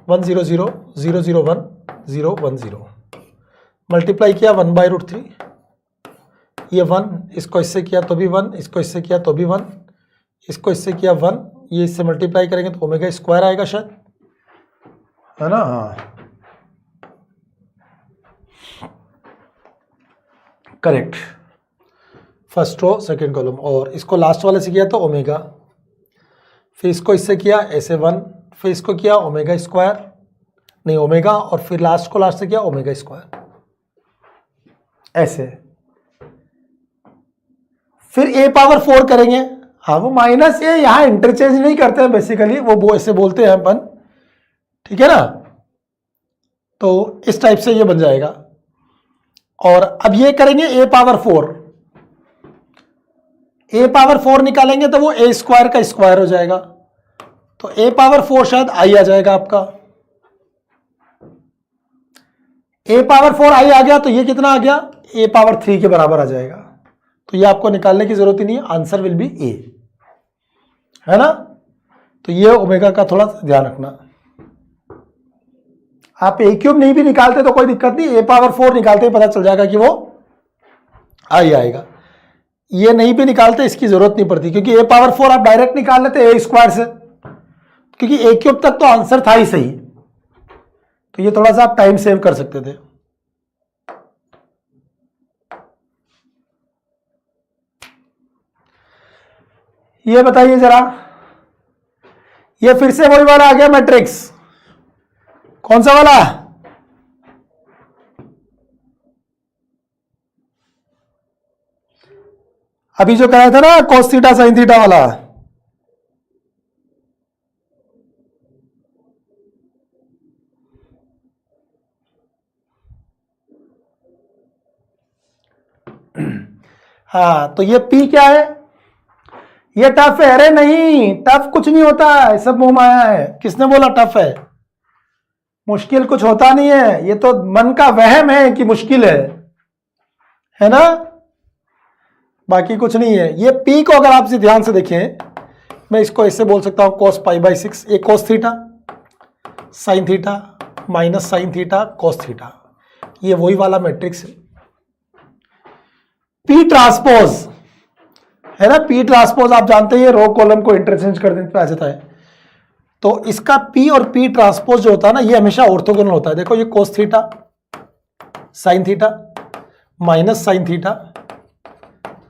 [SPEAKER 1] 1 0 0 0 0 1 0 1 0, multiply किया 1/√3। ये 1, इसको इससे किया तो भी 1, इसको इससे किया तो भी 1, इसको इससे किया 1, ये इससे मल्टीप्लाई करेंगे तो ओमेगा स्क्वायर आएगा शायद, है ना। हाँ, correct, first row second column. और इसको लास्ट वाले से किया तो ओमेगा, फिर इसको इससे किया ऐसे 1, फिर इसको किया ओमेगा स्क्वायर, नहीं ओमेगा, और फिर लास्ट को लास्ट से किया ओमेगा स्क्वायर, ऐसे। फिर ए पावर 4 करेंगे, हाँ वो माइनस ए यहां इंटरचेंज नहीं करते हैं बेसिकली, वो ऐसे बोलते हैं अपन, ठीक है ना। तो इस टाइप से ये बन जाएगा। और अब ये करेंगे ए पावर 4, ए पावर 4 निकालेंगे तो वो ए स्क्वायर का स्क्वायर हो जाएगा, तो ए पावर 4 शायद आई आ जाएगा आपका। ए पावर 4 आई आ गया तो ये कितना आ गया, ए पावर 3 के बराबर आ जाएगा। तो ये आपको निकालने की जरूरत ही नहीं है, आंसर विल बी ए, है ना। तो ये ओमेगा का थोड़ा ध्यान रखना। आप ए क्यूब नहीं भी निकालते तो कोई दिक्कत नहीं, ए पावर 4 निकालते ही पता चल जाएगा कि वो आई आएगा। ये नहीं भी निकालते, इसकी जरूरत नहीं पड़ती, क्योंकि ए पावर 4 आप डायरेक्ट निकाल लेते ए स्क्वायर से, क्योंकि ए क्यूब तक तो आंसर था ही सही। तो ये थोड़ा सा आप टाइम सेव कर सकते थे। ये बताइए जरा, ये फिर से वही वाला आ गया मैट्रिक्स, कौन सा वाला, अभी जो कराया था ना cos थीटा sin थीटा वाला। हाँ, तो ये P क्या है, ये टफ है। अरे नहीं, टफ कुछ नहीं होता है, सब मुंह माया है। किसने बोला टफ है, मुश्किल कुछ होता नहीं है, ये तो मन का वहम है कि मुश्किल है ना, बाकी कुछ नहीं है। ये P को अगर आप ध्यान से देखें, मैं इसको ऐसे बोल सकता हूं cos π/6, ये cos theta sin theta minus sin theta cos theta, ये वही वाला मैट्रिक्स है। P ट्रांसपोज है ना, P ट्रांसपोज आप जानते हैं, रो कॉलम को इंटरचेंज कर देने पे आ जाता है। तो इसका P और P ट्रांसपोज जो होता है ना, ये हमेशा ऑर्थोगोनल होता है। देखो ये cos theta sin theta minus sin theta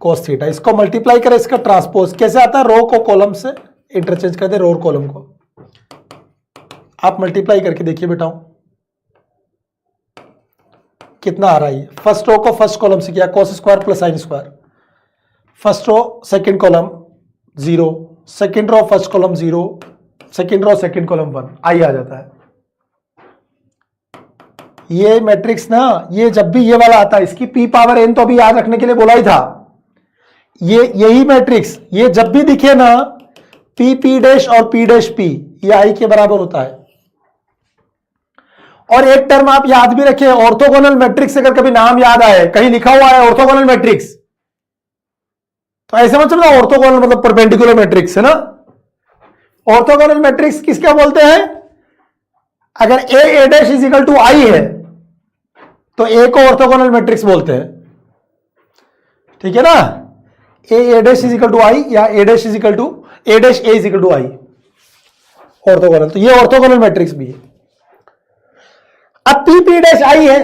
[SPEAKER 1] cos theta, इसको मल्टीप्लाई करें, इसका ट्रांसपोज कैसे आता है, रो को कॉलम से इंटरचेंज कर दे, रो और कॉलम को। आप मल्टीप्लाई करके देखिए बेटा कितना आ रहा है। फर्स्ट रो को फर्स्ट कॉलम से किया, cos square plus sin square, first row second column 0, second row first column 0, second row second column 1, I आ जाता है। ये मैट्रिक्स ना, ये जब भी ये वाला आता है, इसकी P पावर n तो अभी याद रखने के लिए बोला ही था। ये यही मैट्रिक्स, ये जब भी दिखे ना P P डैश और P डैश P, ये आई के बराबर होता है। और एक टर्म आप याद भी रखें, ऑर्थोगोनल मैट्रिक्स, अगर कभी नाम याद आए, कहीं लिखा हुआ है ऑर्थोगोनल मैट्रिक्स, तो ऐसे मतलब ना, ऑर्थोगोनल मतलब परपेंडिकुलर मैट्रिक्स, है ना। ऑर्थोगोनल मैट्रिक्स किसका बोलते हैं, अगर ए डैश इज इक्वल टू आई है तो ए को ऑर्थोगोनल मैट्रिक्स बोलते हैं, ठीक है ना। A dash is equal to I या A dash is equal to A dash A is equal to I, orthogonal. तो ये ऑर्थोगोनल मैट्रिक्स भी है। अब P P डैश आई है,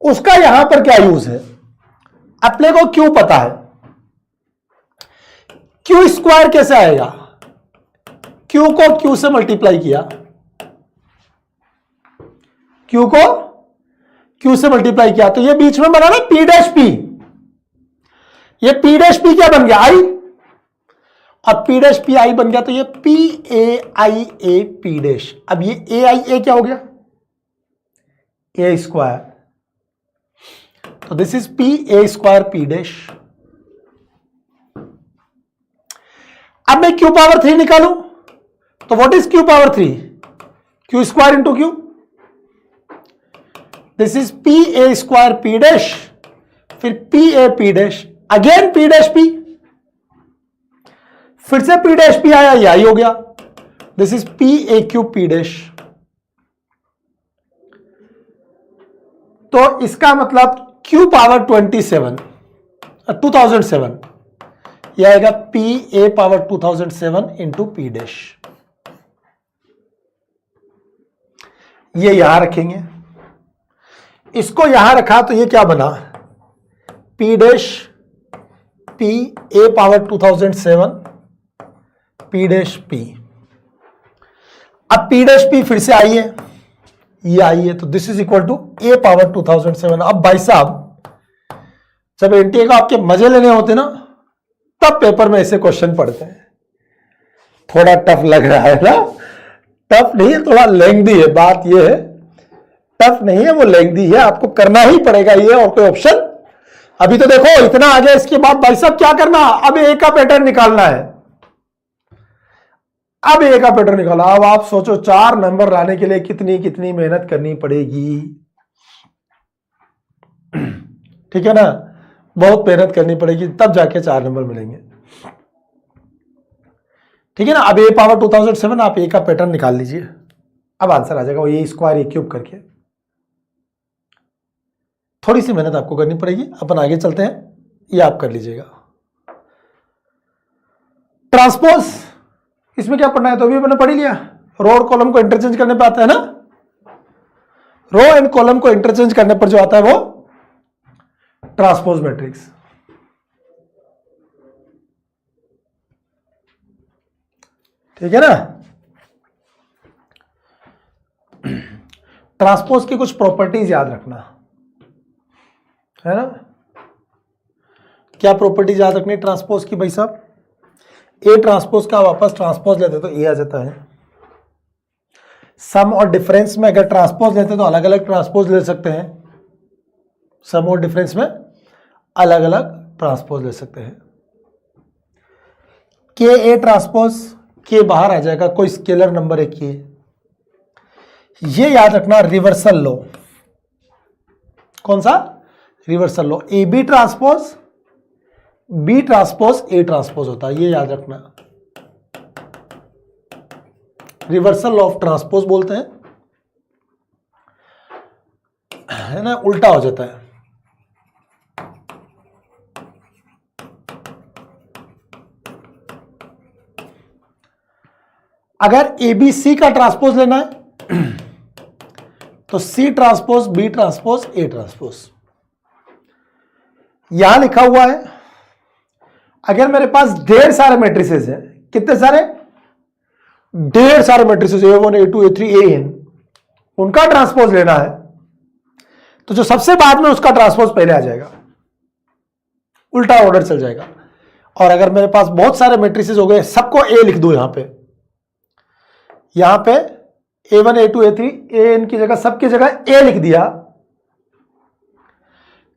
[SPEAKER 1] उसका यहां पर क्या यूज है, अपने को क्यों पता है, क्यू स्क्वायर कैसे आएगा, क्यू को क्यू से मल्टीप्लाई किया, क्यू को क्यू से मल्टीप्लाई किया तो ये बीच में बना ना पी डैश पी, ये पी डैश पी क्या बन गया आई, और पी डैश पी आई बन गया तो ये P A I A P dash. अब ये ए आई ए क्या हो गया ए स्क्वायर, तो this is P A square P dash. अब मैं क्यू पावर 3 निकालूं तो what is Q power 3, Q square into Q, this is P A square P dash, फिर P A P dash, again P dash P, फिर से पी डैश पी आया, यही हो गया, this is P A Q P dash. तो इसका मतलब क्यू पावर 2007 यह आएगा P A power 2007 into P dash. ये यहां रखेंगे, इसको यहां रखा तो ये क्या बना P dash P A power 2007 P dash P. अब पी डैश पी फिर से आई है, ये आई है, तो this is equal to A power 2007। अब भाई साहब जब एनटीए का आपके मजे लेने होते ना तब पेपर में ऐसे क्वेश्चन पढ़ते हैं। थोड़ा टफ लग रहा है ना, टफ नहीं है, थोड़ा लेंथी है, बात ये है टफ नहीं है, वो लेंथी है, आपको करना ही पड़ेगा ये, और कोई ऑप्शन अभी तो देखो इतना आगे, इसके बाद भाई साहब क्या करना, अब ए का पैटर्न निकालना है, अब ए का पैटर्न निकाला। अब आप सोचो 4 नंबर लाने के लिए कितनी कितनी मेहनत करनी पड़ेगी, ठीक है ना, बहुत मेहनत करनी पड़ेगी तब जाके 4 नंबर मिलेंगे, ठीक है ना। अब ए पावर 2007 आप ए का पैटर्न निकाल लीजिए, अब आंसर आ जाएगा वो ए स्क्वायर ए क्यूब करके। थोड़ी सी मेहनत आपको करनी पड़ेगी, अपन आगे चलते हैं, ये आप कर लीजिएगा। ट्रांसपोज इसमें क्या पढ़ना है तो अभी मैंने पढ़ ही लिया, रो और कॉलम को इंटरचेंज करने पे आता है ना, रो एंड कॉलम को इंटरचेंज करने पर जो आता है वो ट्रांसपोज मैट्रिक्स। ठीक है ना। ट्रांसपोज की कुछ प्रॉपर्टीज याद रखना है ना, क्या प्रॉपर्टीज याद रखनी ट्रांसपोज की भाई साहब, ए ट्रांसपोज का वापस ट्रांसपोज लेते तो ए आ जाता है। सम और डिफरेंस में अगर ट्रांसपोज लेते तो अलग अलग ट्रांसपोज ले सकते हैं, सम और डिफरेंस में अलग अलग ट्रांसपोज ले सकते हैं। के ए ट्रांसपोज, के बाहर आ जाएगा, कोई स्केलर नंबर है के, ये याद रखना रिवर्सल लॉ। कौन सा reversal law, A B transpose B transpose A transpose होता है, ये याद रखना, रिवर्सल लॉ ऑफ ट्रांसपोज बोलते हैं, है ना, उल्टा हो जाता है। अगर ए बी सी का ट्रांसपोज लेना है तो C transpose B transpose A transpose. यहां लिखा हुआ है अगर मेरे पास ढेर सारे मैट्रिसेस हैं, कितने सारे, ढेर सारे matrices A1 A2 A3 AN, उनका ट्रांसपोज लेना है तो जो सबसे बाद में उसका ट्रांसपोज पहले आ जाएगा, उल्टा ऑर्डर चल जाएगा। और अगर मेरे पास बहुत सारे मैट्रिसेस हो गए, सबको ए लिख दो, यहां पे A1 A2 A3 AN की जगह सबकी जगह ए लिख दिया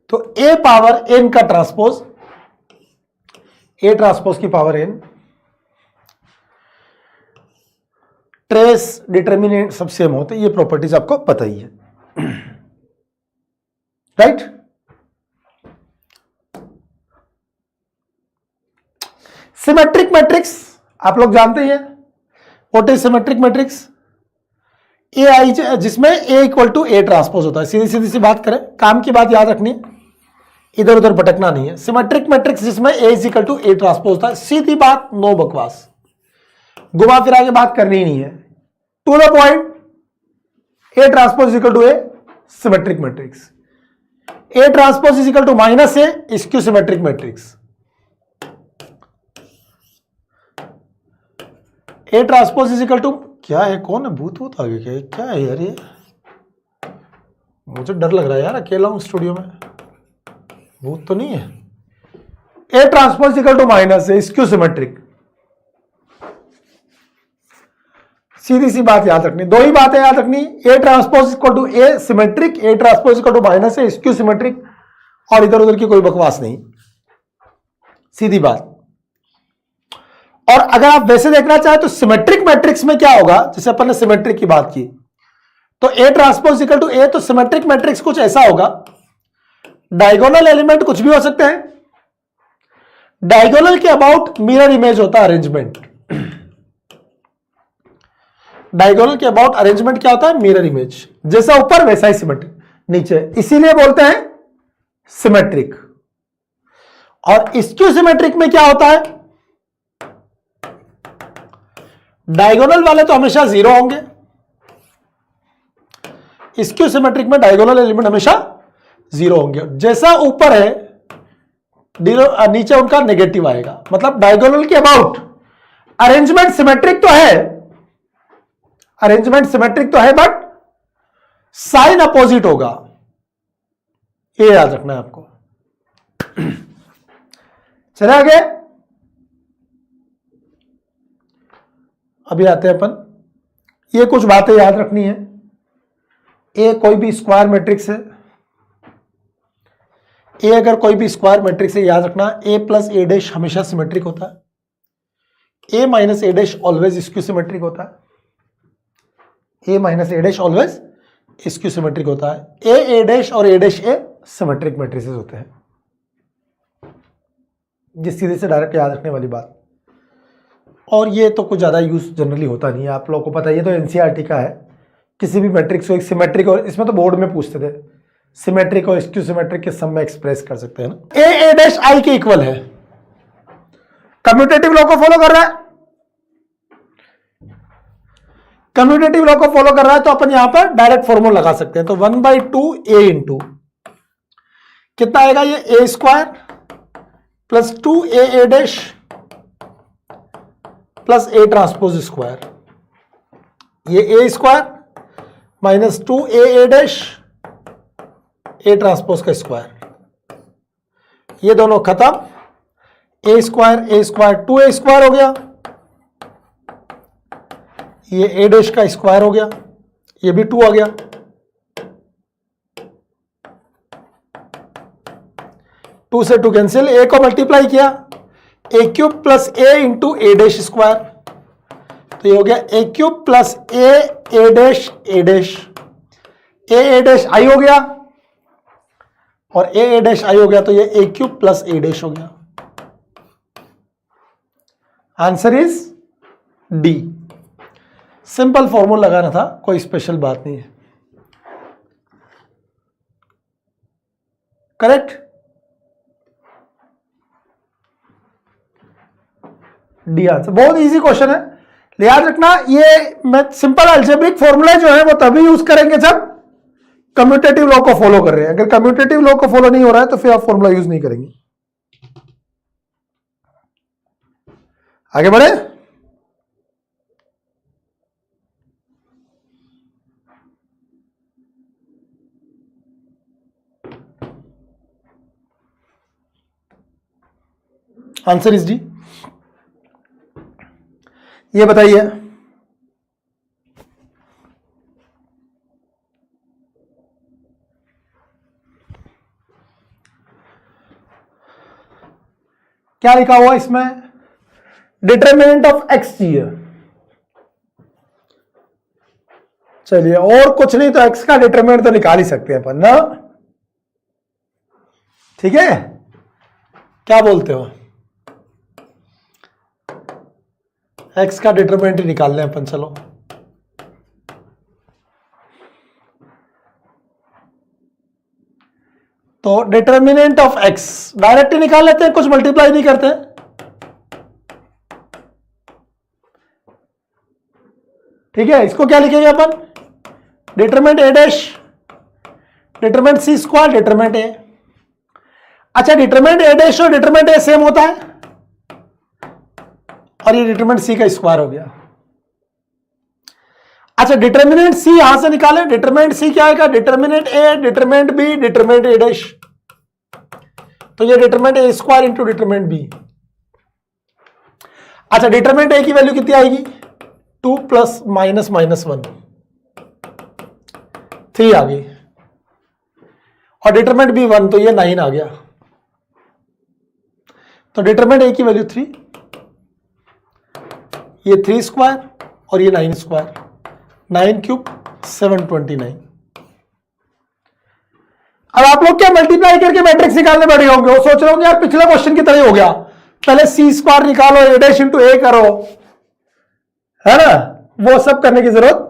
[SPEAKER 1] तो ए पावर एन का ट्रांसपोज, ए ट्रांसपोज की पावर एन, ट्रेस डिटर्मिनेंट सब सेम होते, ये प्रॉपर्टीज आपको पता ही है, राइट। सिमेट्रिक मैट्रिक्स आप लोग जानते हैं, व्हाट इज सिमेट्रिक मैट्रिक्स, ए आई जिसमें ए इक्वल टू ए ट्रांसपोज होता है। सीधी सीधी सी बात करें, काम की बात याद रखनी, इधर उधर भटकना नहीं है। सिमेट्रिक मैट्रिक्स जिसमें A is equal to A transpose होता है, सीधी बात, नो बकवास, घुमा फिरा के बात करनी ही नहीं है, to the point, A transpose equal to A symmetric matrix, A transpose is equal to minus A skew symmetric matrix, A transpose is equal to क्या है, कौन है, भूत भूत आगे क्या है यार, ये मुझे डर लग रहा है यार, अकेला हूं स्टूडियो में, भूत तो नहीं है। A transpose equal to minus है, स्क्यू सिमेट्रिक। सीधी सी बात याद रखनी, दो ही बातें याद रखनी, A transpose equal to A symmetric, A transpose equal to minus है, स्क्यू सिमेट्रिक, और इधर उधर की कोई बकवास नहीं, सीधी बात। और अगर आप वैसे देखना चाहे तो सिमेट्रिक मैट्रिक्स में क्या होगा, जैसे अपन ने सिमेट्रिक की बात की, तो ए ट्रांसपोज इक्वल टू ए, तो सिमेट्रिक मैट्रिक्स कुछ ऐसा होगा, डायगोनल एलिमेंट कुछ भी हो सकते हैं, डायगोनल के अबाउट मिरर इमेज होता है अरेंजमेंट। डायगोनल के अबाउट अरेंजमेंट क्या होता है, मिरर इमेज, जैसा ऊपर वैसा ही सिमेट्रिक नीचे, इसीलिए बोलते हैं सिमेट्रिक। और स्क्यू सिमेट्रिक में क्या होता है, डायगोनल वाले तो हमेशा जीरो होंगे, स्क्यू सिमेट्रिक में डायगोनल एलिमेंट हमेशा जीरो होंगे, जैसा ऊपर है नीचे उनका नेगेटिव आएगा। मतलब डायगोनल के अबाउट अरेंजमेंट सिमेट्रिक तो है, अरेंजमेंट सिमेट्रिक तो है, बट साइन अपोजिट होगा, ये याद रखना है आपको। चले आगे, अभी आते हैं अपन, ये कुछ बातें याद रखनी है। ए कोई भी स्क्वायर मैट्रिक्स है, ए अगर कोई भी स्क्वायर मैट्रिक्स है, याद रखना ए प्लस ए डैश हमेशा सिमेट्रिक होता है, ए माइनस ए डैश ऑलवेज स्क्यू सिमेट्रिक होता है, ए माइनस ए डैश ऑलवेज स्क्यू सिमेट्रिक होता है, ए डैश और ए डैश ए सिमेट्रिक मैट्रिसेस होते हैं, जिस सीधे से डायरेक्ट याद रखने वाली बात। और ये तो कुछ ज़्यादा यूज जनरली होता नहीं है, आप लोगों को पता है, ये तो एनसीईआरटी का है, किसी भी मैट्रिक्स को एक सिमेट्रिक, और इसमें तो बोर्ड में पूछते थे, सिमेट्रिक और स्क्यू सिमेट्रिक के सम में एक्सप्रेस कर सकते हैं ना। ए डैश आई के इक्वल है, कम्यूटेटिव लॉ को फॉलो कर रहा है, कम्यूटेटिव लॉ को फॉलो कर रहा है, तो अपन यहां पर डायरेक्ट फॉर्मूला लगा सकते हैं। तो 1/2 ए इंटू कितना आएगा, ये A square plus 2 A dash plus A transpose square, ये A square minus 2 A dash A transpose का स्क्वायर, ये दोनों खत्म, ए स्क्वायर 2 स्क्वायर हो गया, ये ए डैश का स्क्वायर हो गया, ये भी 2 आ गया, 2 से 2 कैंसिल, ए को मल्टीप्लाई किया, A cube plus A into A dash square, तो ये हो गया A cube plus A dash A dash I हो गया, और ए डैश आई हो गया, तो ये ए क्यूब प्लस ए डैश हो गया। Answer is D. Simple formula लगाना था, कोई स्पेशल बात नहीं है। Correct, D answer. बहुत इजी क्वेश्चन है, याद रखना, ये सिंपल अलजेब्रिक फॉर्मूला जो है वो तभी यूज करेंगे जब कम्यूटेटिव लॉ को फॉलो कर रहे हैं। अगर कम्यूटेटिव लॉ को फॉलो नहीं हो रहा है तो फिर आप फॉर्मूला यूज नहीं करेंगे। आगे बढ़े, आंसर इज डी। ये बताइए, क्या लिखा हुआ इसमें, डिटरमिनेंट ऑफ एक्स चाहिए। चलिए, और कुछ नहीं तो एक्स का डिटरमिनेंट तो निकाल ही सकते हैं अपन ना, ठीक है, क्या बोलते हो, एक्स का डिटरमिनेंट निकाल लें अपन, चलो। तो डिटरमिनेंट ऑफ एक्स डायरेक्ट ही निकाल लेते हैं, कुछ मल्टीप्लाई नहीं करते। ठीक है, इसको क्या लिखेंगे अपन, determinant A dash, determinant C square, determinant A. अच्छा, डिटरमिनेंट ए डैश और डिटरमिनेंट ए सेम होता है, और ये डिटरमिनेंट सी का स्क्वायर हो गया। अच्छा, डिटर्मिनेंट सी यहां से निकालें। डिटर्मिनेंट सी क्या आएगा? डिटर्मिनेंट ए, डिटर्मिनेंट बी, डिटर्मिनेंट ए डैश। तो ये डिटर्मिनेंट ए स्क्वायर इंटू डिटर्मिनेंट बी। अच्छा, डिटर्मिनेंट ए की वैल्यू कितनी आएगी? 2 प्लस माइनस माइनस 1, 3 आ गई। और डिटरमिनेंट बी 1, तो ये 9 आ गया। तो डिटरमिनेंट ए की वैल्यू 3, ये 3 स्क्वायर और ये 9 स्क्वायर, 9 क्यूब 729। अब आप लोग क्या मल्टीप्लाई करके मैट्रिक्स निकालने बैठे होंगे? वो सोच रहे होंगे यार पिछले क्वेश्चन की तरह हो गया, पहले सी स्क्वायर निकालो, ए डैश इंटू ए करो, है ना? वो सब करने की जरूरत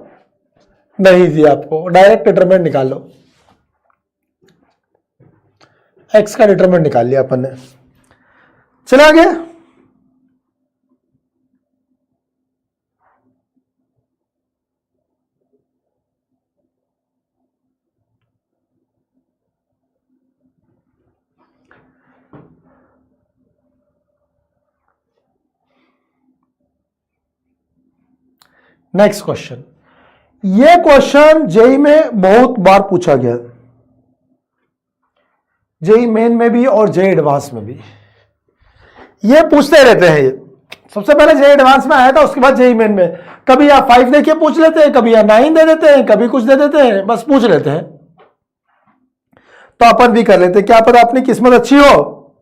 [SPEAKER 1] नहीं थी आपको, डायरेक्ट डिटरमिनेंट निकाल लो। एक्स का डिटरमिनेंट निकाल लिया अपन ने। चला गया। Next question. ये क्वेश्चन जेई में बहुत बार पूछा गया, जेई मेन में भी और जेई एडवांस में भी ये पूछते रहते हैं। ये सबसे पहले जेई एडवांस में आया था, उसके बाद जेई मेन में कभी या 5 देखिए पूछ लेते हैं, कभी या 9 दे देते हैं, कभी कुछ दे देते हैं, बस पूछ लेते हैं। तो अपन भी कर लेते हैं, क्या पता अपनी किस्मत अच्छी हो,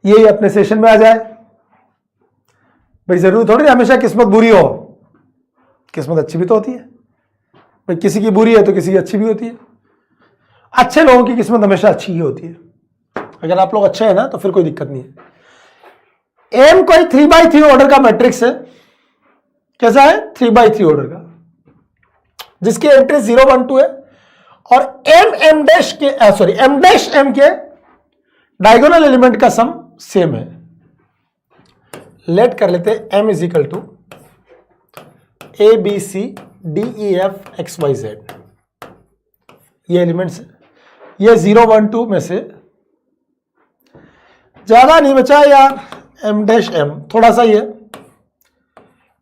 [SPEAKER 1] यही अपने सेशन में आ जाए। भाई जरूरी थोड़ी हमेशा किस्मत बुरी हो, किस्मत अच्छी भी तो होती है भाई, किसी की बुरी है तो किसी की अच्छी भी होती है। अच्छे लोगों की किस्मत हमेशा अच्छी ही होती है। अगर आप लोग अच्छे हैं ना तो फिर कोई दिक्कत नहीं है। एम कोई 3x3 ऑर्डर का मैट्रिक्स है। कैसा है? 3x3 ऑर्डर का, जिसकी एंट्री 0 1 2 है, और एम डैश के एम डैश एम के डायगोनल एलिमेंट का सम सेम है। लेट कर लेते हैं M is equal to A B C D E F X Y Z, ये एलिमेंट्स है। ये 0 1 2 में से ज्यादा नहीं बचा यार, एम डैश एम थोड़ा सा, ये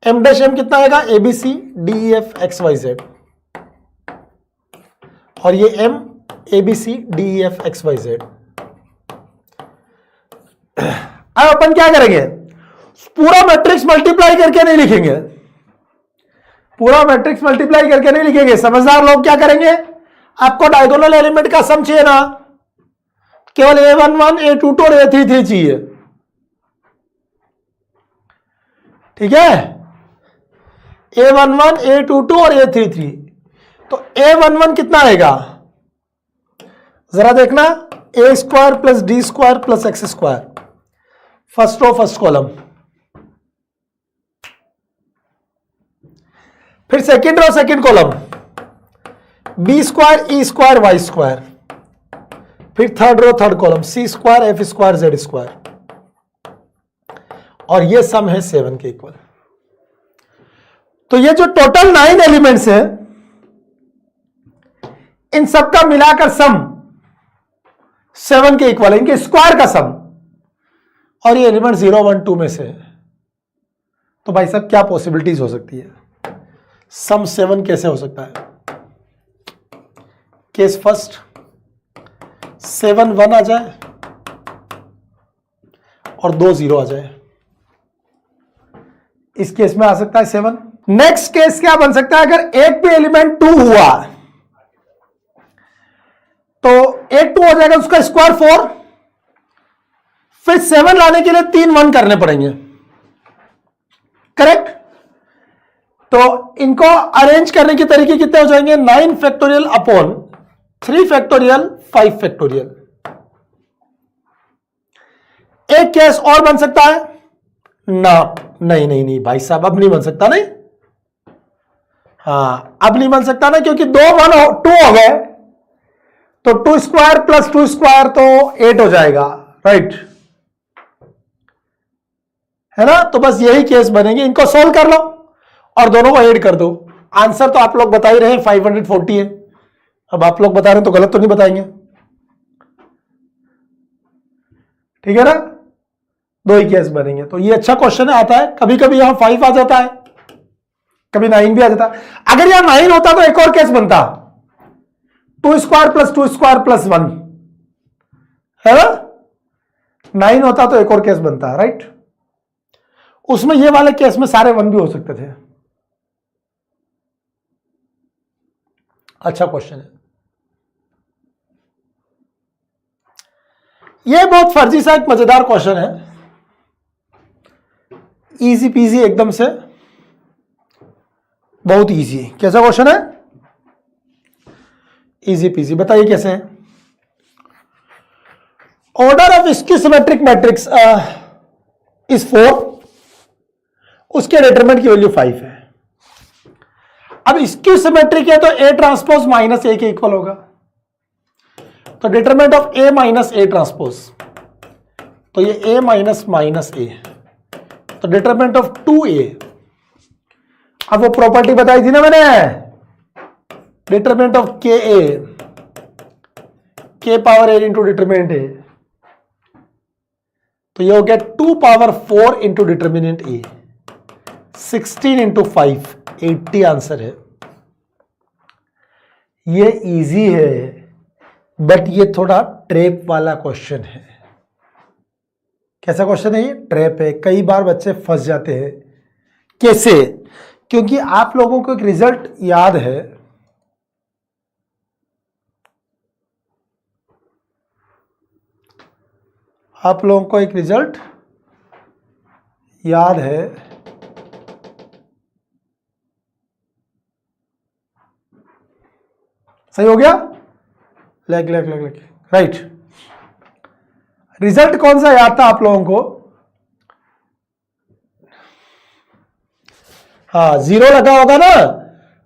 [SPEAKER 1] एम डैश एम कितना आएगा? A B C D E F X Y Z, और ये M A B C D E F X Y Z. अब अपन क्या करेंगे? पूरा मैट्रिक्स मल्टीप्लाई करके नहीं लिखेंगे, पूरा मैट्रिक्स मल्टीप्लाई करके नहीं लिखेंगे। समझदार लोग क्या करेंगे? आपको डायगोनल एलिमेंट का सम चाहिए ना, केवल A11 A22 और A33 चाहिए, ठीक है? A11 A22 और A33। तो A11 कितना आएगा जरा देखना, A square plus D square plus X square, first row first column. फिर second row second column, B square E square Y square. फिर third row third column, C square F square Z square. और ये सम है 7 के इक्वल। तो ये जो टोटल 9 एलिमेंट्स है, इन सबका मिलाकर सम 7 के इक्वल है, इनके स्क्वायर का सम। और ये एलिमेंट 0 1 2 में से है। तो भाई साहब क्या पॉसिबिलिटीज हो सकती है? सम 7 कैसे हो सकता है? केस फर्स्ट, 7 1 आ जाए और 2 0 आ जाए, इस केस में आ सकता है 7। नेक्स्ट केस क्या बन सकता है? अगर एक भी एलिमेंट 2 हुआ तो एक 2 हो जाएगा, उसका स्क्वायर 4, फिर 7 लाने के लिए 3 1 करने पड़ेंगे, करेक्ट? तो इनको अरेंज करने के तरीके कितने हो जाएंगे? 9 फैक्टोरियल अपॉन 3 फैक्टोरियल 5 फैक्टोरियल। एक केस और बन सकता है ना? नहीं भाई साहब, अब नहीं बन सकता। नहीं, हाँ अब नहीं बन सकता ना, क्योंकि 2 1 2 हो गए, तो 2 स्क्वायर प्लस 2 स्क्वायर तो 8 हो जाएगा, राइट? है ना? तो बस यही केस बनेंगे। इनको सोल्व कर लो और दोनों को ऐड कर दो। आंसर तो आप लोग बता ही रहे हैं 540 है। अब आप लोग बता रहे हैं तो गलत तो नहीं बताएंगे, ठीक है ना? 2 ही केस बनेंगे। तो ये अच्छा क्वेश्चन आता है, कभी कभी यहां 5 आ जाता है, कभी 9 भी आ जाता। अगर यहां 9 होता तो एक और केस बनता, 2 स्क्वायर प्लस 2 स्क्वायर प्लस 1, है ना? 9 होता तो एक और केस बनता, राइट? उसमें ये वाले केस में सारे 1 भी हो सकते थे। अच्छा क्वेश्चन है ये, बहुत फर्जी सा एक मजेदार क्वेश्चन है, इजी पीजी एकदम से, बहुत इजी। कैसा क्वेश्चन है? Easy PG. बताइए कैसे है? Order of skew symmetric matrix is 4, उसके डिटरमिनेंट की वैल्यू 5 है। अब स्क्यू सिमेट्रिक है तो ए ट्रांसपोज माइनस ए के इक्वल होगा, तो determinant of A minus A transpose, तो ये ए माइनस माइनस ए, तो डिटरमिनेंट ऑफ 2a। अब वो प्रॉपर्टी बताई थी ना मैंने, डिटरमिनेंट ऑफ के ए, के power A into determinant A, तो ये हो गया 2 power 4 into determinant A, 16 into 5, 80 answer है। ये इजी है, बट ये थोड़ा ट्रैप वाला क्वेश्चन है। कैसा क्वेश्चन है ये? ट्रैप है। कई बार बच्चे फंस जाते हैं। कैसे? क्योंकि आप लोगों को एक रिजल्ट याद है, आप लोगों को एक रिजल्ट याद है, सही हो गया? Leg right. रिजल्ट कौन सा याद था आप लोगों को? हाँ, 0 लगा होगा ना।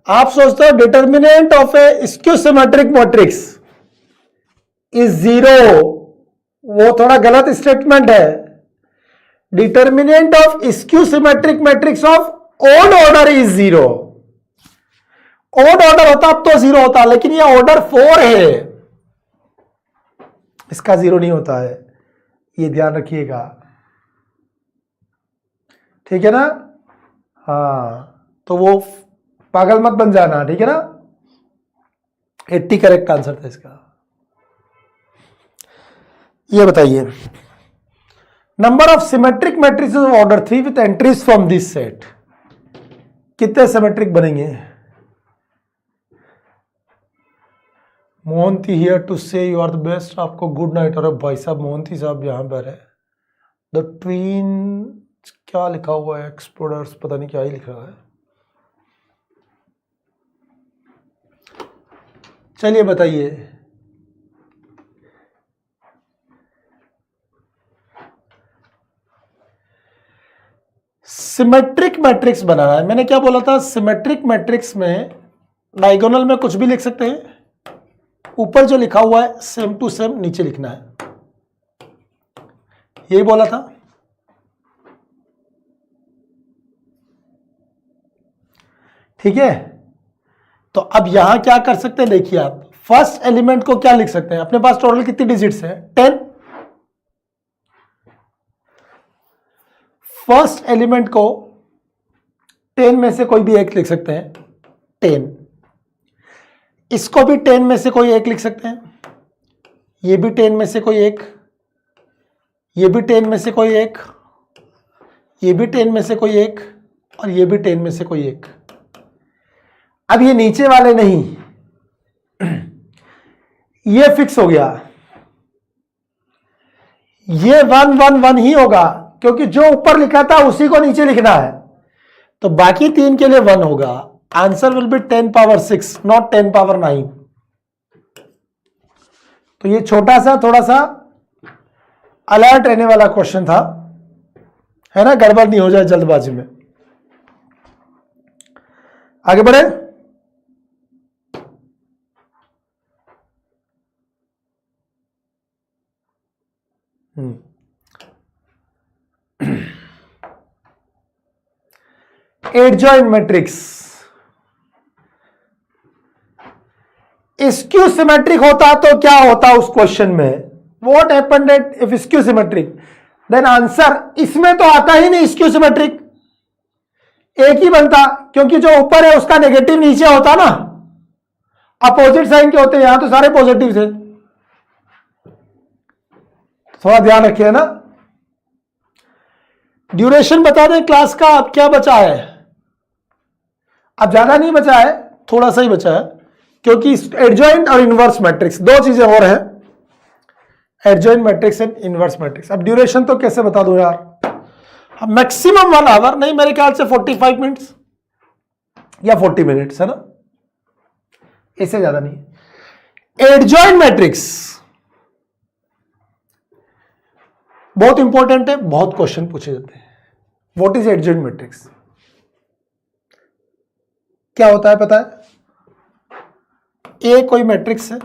[SPEAKER 1] आप सोचते हो determinant of A skew symmetric matrix is 0, वो थोड़ा गलत स्टेटमेंट है। Determinant of skew symmetric matrix of odd order is 0। Odd order होता तो 0 होता, लेकिन ये ऑर्डर 4 है, इसका 0 नहीं होता है, ये ध्यान रखिएगा, ठीक है ना? हाँ, तो वो पागल मत बन जाना, ठीक है ना? 80 करेक्ट आंसर था इसका। ये बताइए, number of symmetric matrices of order 3 with entries from this set, कितने सिमेट्रिक बनेंगे? मोहंती हियर टू से यू आर द बेस्ट, आपको गुड नाइट। और भाई साहब मोहंती साहब यहाँ पर है। द ट्वीन क्या लिखा हुआ है? एक्सप्लोरर्स, पता नहीं क्या ही लिखा है। चलिए बताइए, सिमेट्रिक मैट्रिक्स बनाना है। मैंने क्या बोला था? सिमेट्रिक मैट्रिक्स में डायगोनल में कुछ भी लिख सकते हैं, ऊपर जो लिखा हुआ है सेम टू सेम नीचे लिखना है, यही बोला था। ठीक है, तो अब यहां क्या कर सकते हैं? देखिए, आप फर्स्ट एलिमेंट को क्या लिख सकते हैं? अपने पास टोटल कितनी डिजिट्स है? 10। फर्स्ट एलिमेंट को 10 में से कोई भी एक लिख सकते हैं, 10। इसको भी 10 में से कोई एक लिख सकते हैं, ये भी 10 में से कोई एक, ये भी 10 में से कोई एक, ये भी 10 में से कोई एक, और ये भी 10 में से कोई एक। अब ये नीचे वाले नहीं, ये फिक्स हो गया, ये 1 1 1 ही होगा, क्योंकि जो ऊपर लिखा था उसी को नीचे लिखना है, तो बाकी 3 के लिए 1 होगा। Answer will be 10 power 6, not 10 power 9। तो ये छोटा सा, थोड़ा सा अलर्ट रहने वाला क्वेश्चन था, है ना? गड़बड़ नहीं हो जाए जल्दबाजी में। आगे बढ़े। एडजॉइंट मैट्रिक्स स्क्यू सिमेट्रिक होता तो क्या होता उस क्वेश्चन में? What happened if skew symmetric? Then answer इसमें तो आता ही नहीं स्क्यू सिमेट्रिक, एक ही बनता, क्योंकि जो ऊपर है उसका नेगेटिव नीचे होता ना, अपोजिट साइन के होते हैं, यहां तो सारे पॉजिटिव थे। थोड़ा ध्यान रखिए ना। ड्यूरेशन बता दें क्लास का, अब क्या बचा है? अब ज्यादा नहीं बचा है, थोड़ा सा ही बचा है, क्योंकि एडजॉइंट और इनवर्स मैट्रिक्स दो चीजें और है, adjoint matrix and inverse matrix. अब ड्यूरेशन तो कैसे बता दूं यार, मैक्सिमम 1 आवर नहीं, मेरे ख्याल से 45 मिनट्स या 40 मिनट्स है ना, इससे ज्यादा नहीं। एडजॉइंट मैट्रिक्स बहुत इंपॉर्टेंट है, बहुत क्वेश्चन पूछे जाते हैं। What is adjoint matrix? क्या होता है पता है? ए कोई मैट्रिक्स है,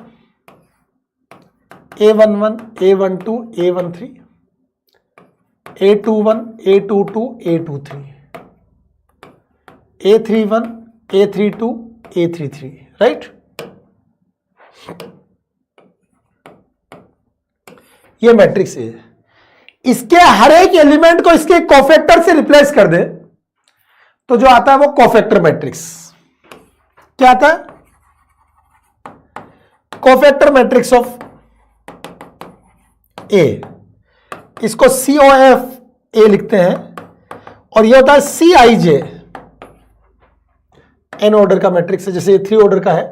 [SPEAKER 1] A11, A12, A13, A21, A22, A23, A31, A32, A33, right? ये मैट्रिक्स है। इसके हर एक एलिमेंट को इसके कोफैक्टर से रिप्लेस कर दे तो जो आता है वो कोफैक्टर मैट्रिक्स। क्या आता है? कोफैक्टर मैट्रिक्स ऑफ ए। इसको COF ए लिखते हैं, और ये होता है CIJ, n ऑर्डर का मैट्रिक्स है। जैसे ये 3 ऑर्डर का है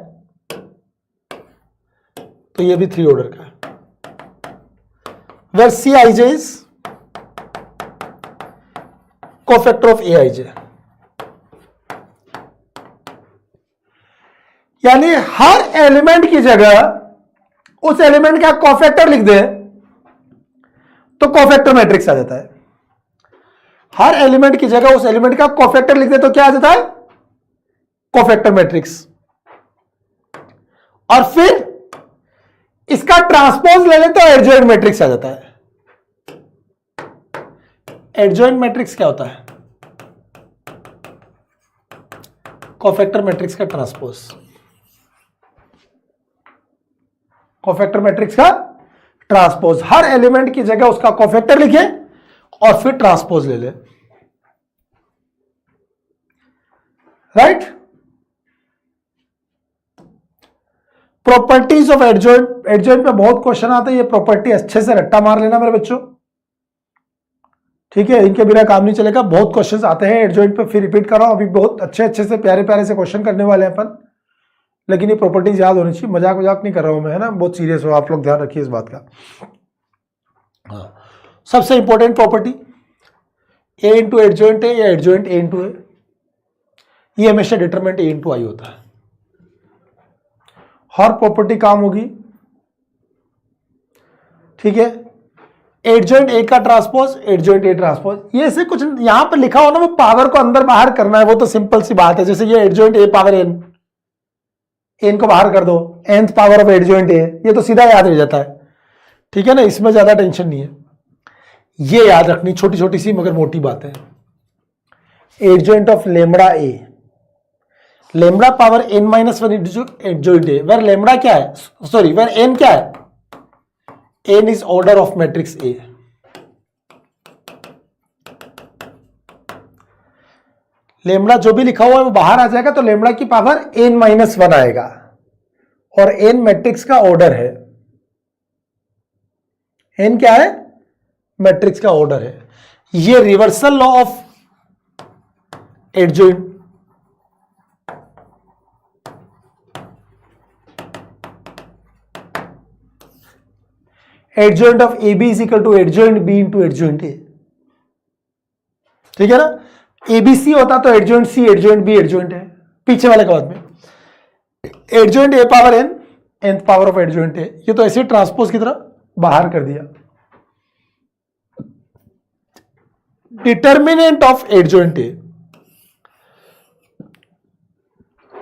[SPEAKER 1] तो ये भी 3 ऑर्डर का है, where CIJ is cofactor of AIJ। यानी हर एलिमेंट की जगह उस एलिमेंट का कोफैक्टर लिख दे तो कोफैक्टर मैट्रिक्स आ जाता है। हर एलिमेंट की जगह उस एलिमेंट का कोफैक्टर लिख दे तो क्या आ जाता है? Cofactor matrix. और फिर इसका ट्रांसपोज ले लें तो एडजॉइंट मैट्रिक्स आ जाता है। एडजॉइंट मैट्रिक्स क्या होता है? कोफैक्टर मैट्रिक्स का ट्रांसपोज। कोफैक्टर मैट्रिक्स का ट्रांसपोज, हर एलिमेंट की जगह उसका कोफैक्टर लिखे और फिर ट्रांसपोज ले ले, right? Properties of adjoint. Adjoint पे बहुत क्वेश्चन आते हैं, ये प्रॉपर्टी अच्छे से रट्टा मार लेना मेरे बच्चों, ठीक है? इनके बिना काम नहीं चलेगा। बहुत क्वेश्चंस आते हैं एडजॉइंट पे, फिर रिपीट कर रहा हूं, अभी बहुत अच्छे से प्यारे प्यारे से क्वेश्चन करने वाले हैं अपन, लेकिन ये प्रॉपर्टीज याद होनी चाहिए। मजाक मजाक नहीं कर रहा हूं मैं, है ना? बहुत सीरियस हो आप लोग, ध्यान रखिए इस बात का। हाँ, सबसे important property A into adjoint है या एडजॉइंट ए इंटू ए, ये हमेशा डिटरमिनेंट ए इंटू आई होता है। हर प्रॉपर्टी काम होगी, ठीक है? एडजॉइंट ए का ट्रांसपोज, एडजॉइंट ए ट्रांसपोज, ये से कुछ यहां पर लिखा हो ना, वो पावर को अंदर बाहर करना है, वो तो सिंपल सी बात है। जैसे ये adjoint A power N, N को बाहर कर दो, nth power of adjoint A, ये तो सीधा याद रह जाता है, ठीक है ना? इसमें ज्यादा टेंशन नहीं है। ये याद रखनी छोटी छोटी सी मगर मोटी बात है। Adjoint of lambda A, lambda power n minus 1 adjoint A, where lambda क्या है, सॉरी वेर n क्या है? n is order of matrix A. Lambda जो भी लिखा हुआ है वो बाहर आ जाएगा, तो लेमड़ा की पावर n माइनस 1 आएगा, और n मैट्रिक्स का ऑर्डर है। n क्या है? मैट्रिक्स का ऑर्डर है। ये reversal law of adjoint, adjoint of A B is equal to adjoint B into adjoint A, ठीक है ना? एबीसी होता तो adjoint C, adjoint B, adjoint A, पीछे वाले के बाद में adjoint A power N, nth power of adjoint A, ये तो ऐसे ट्रांसपोज की तरह बाहर कर दिया। Determinant of adjoint A,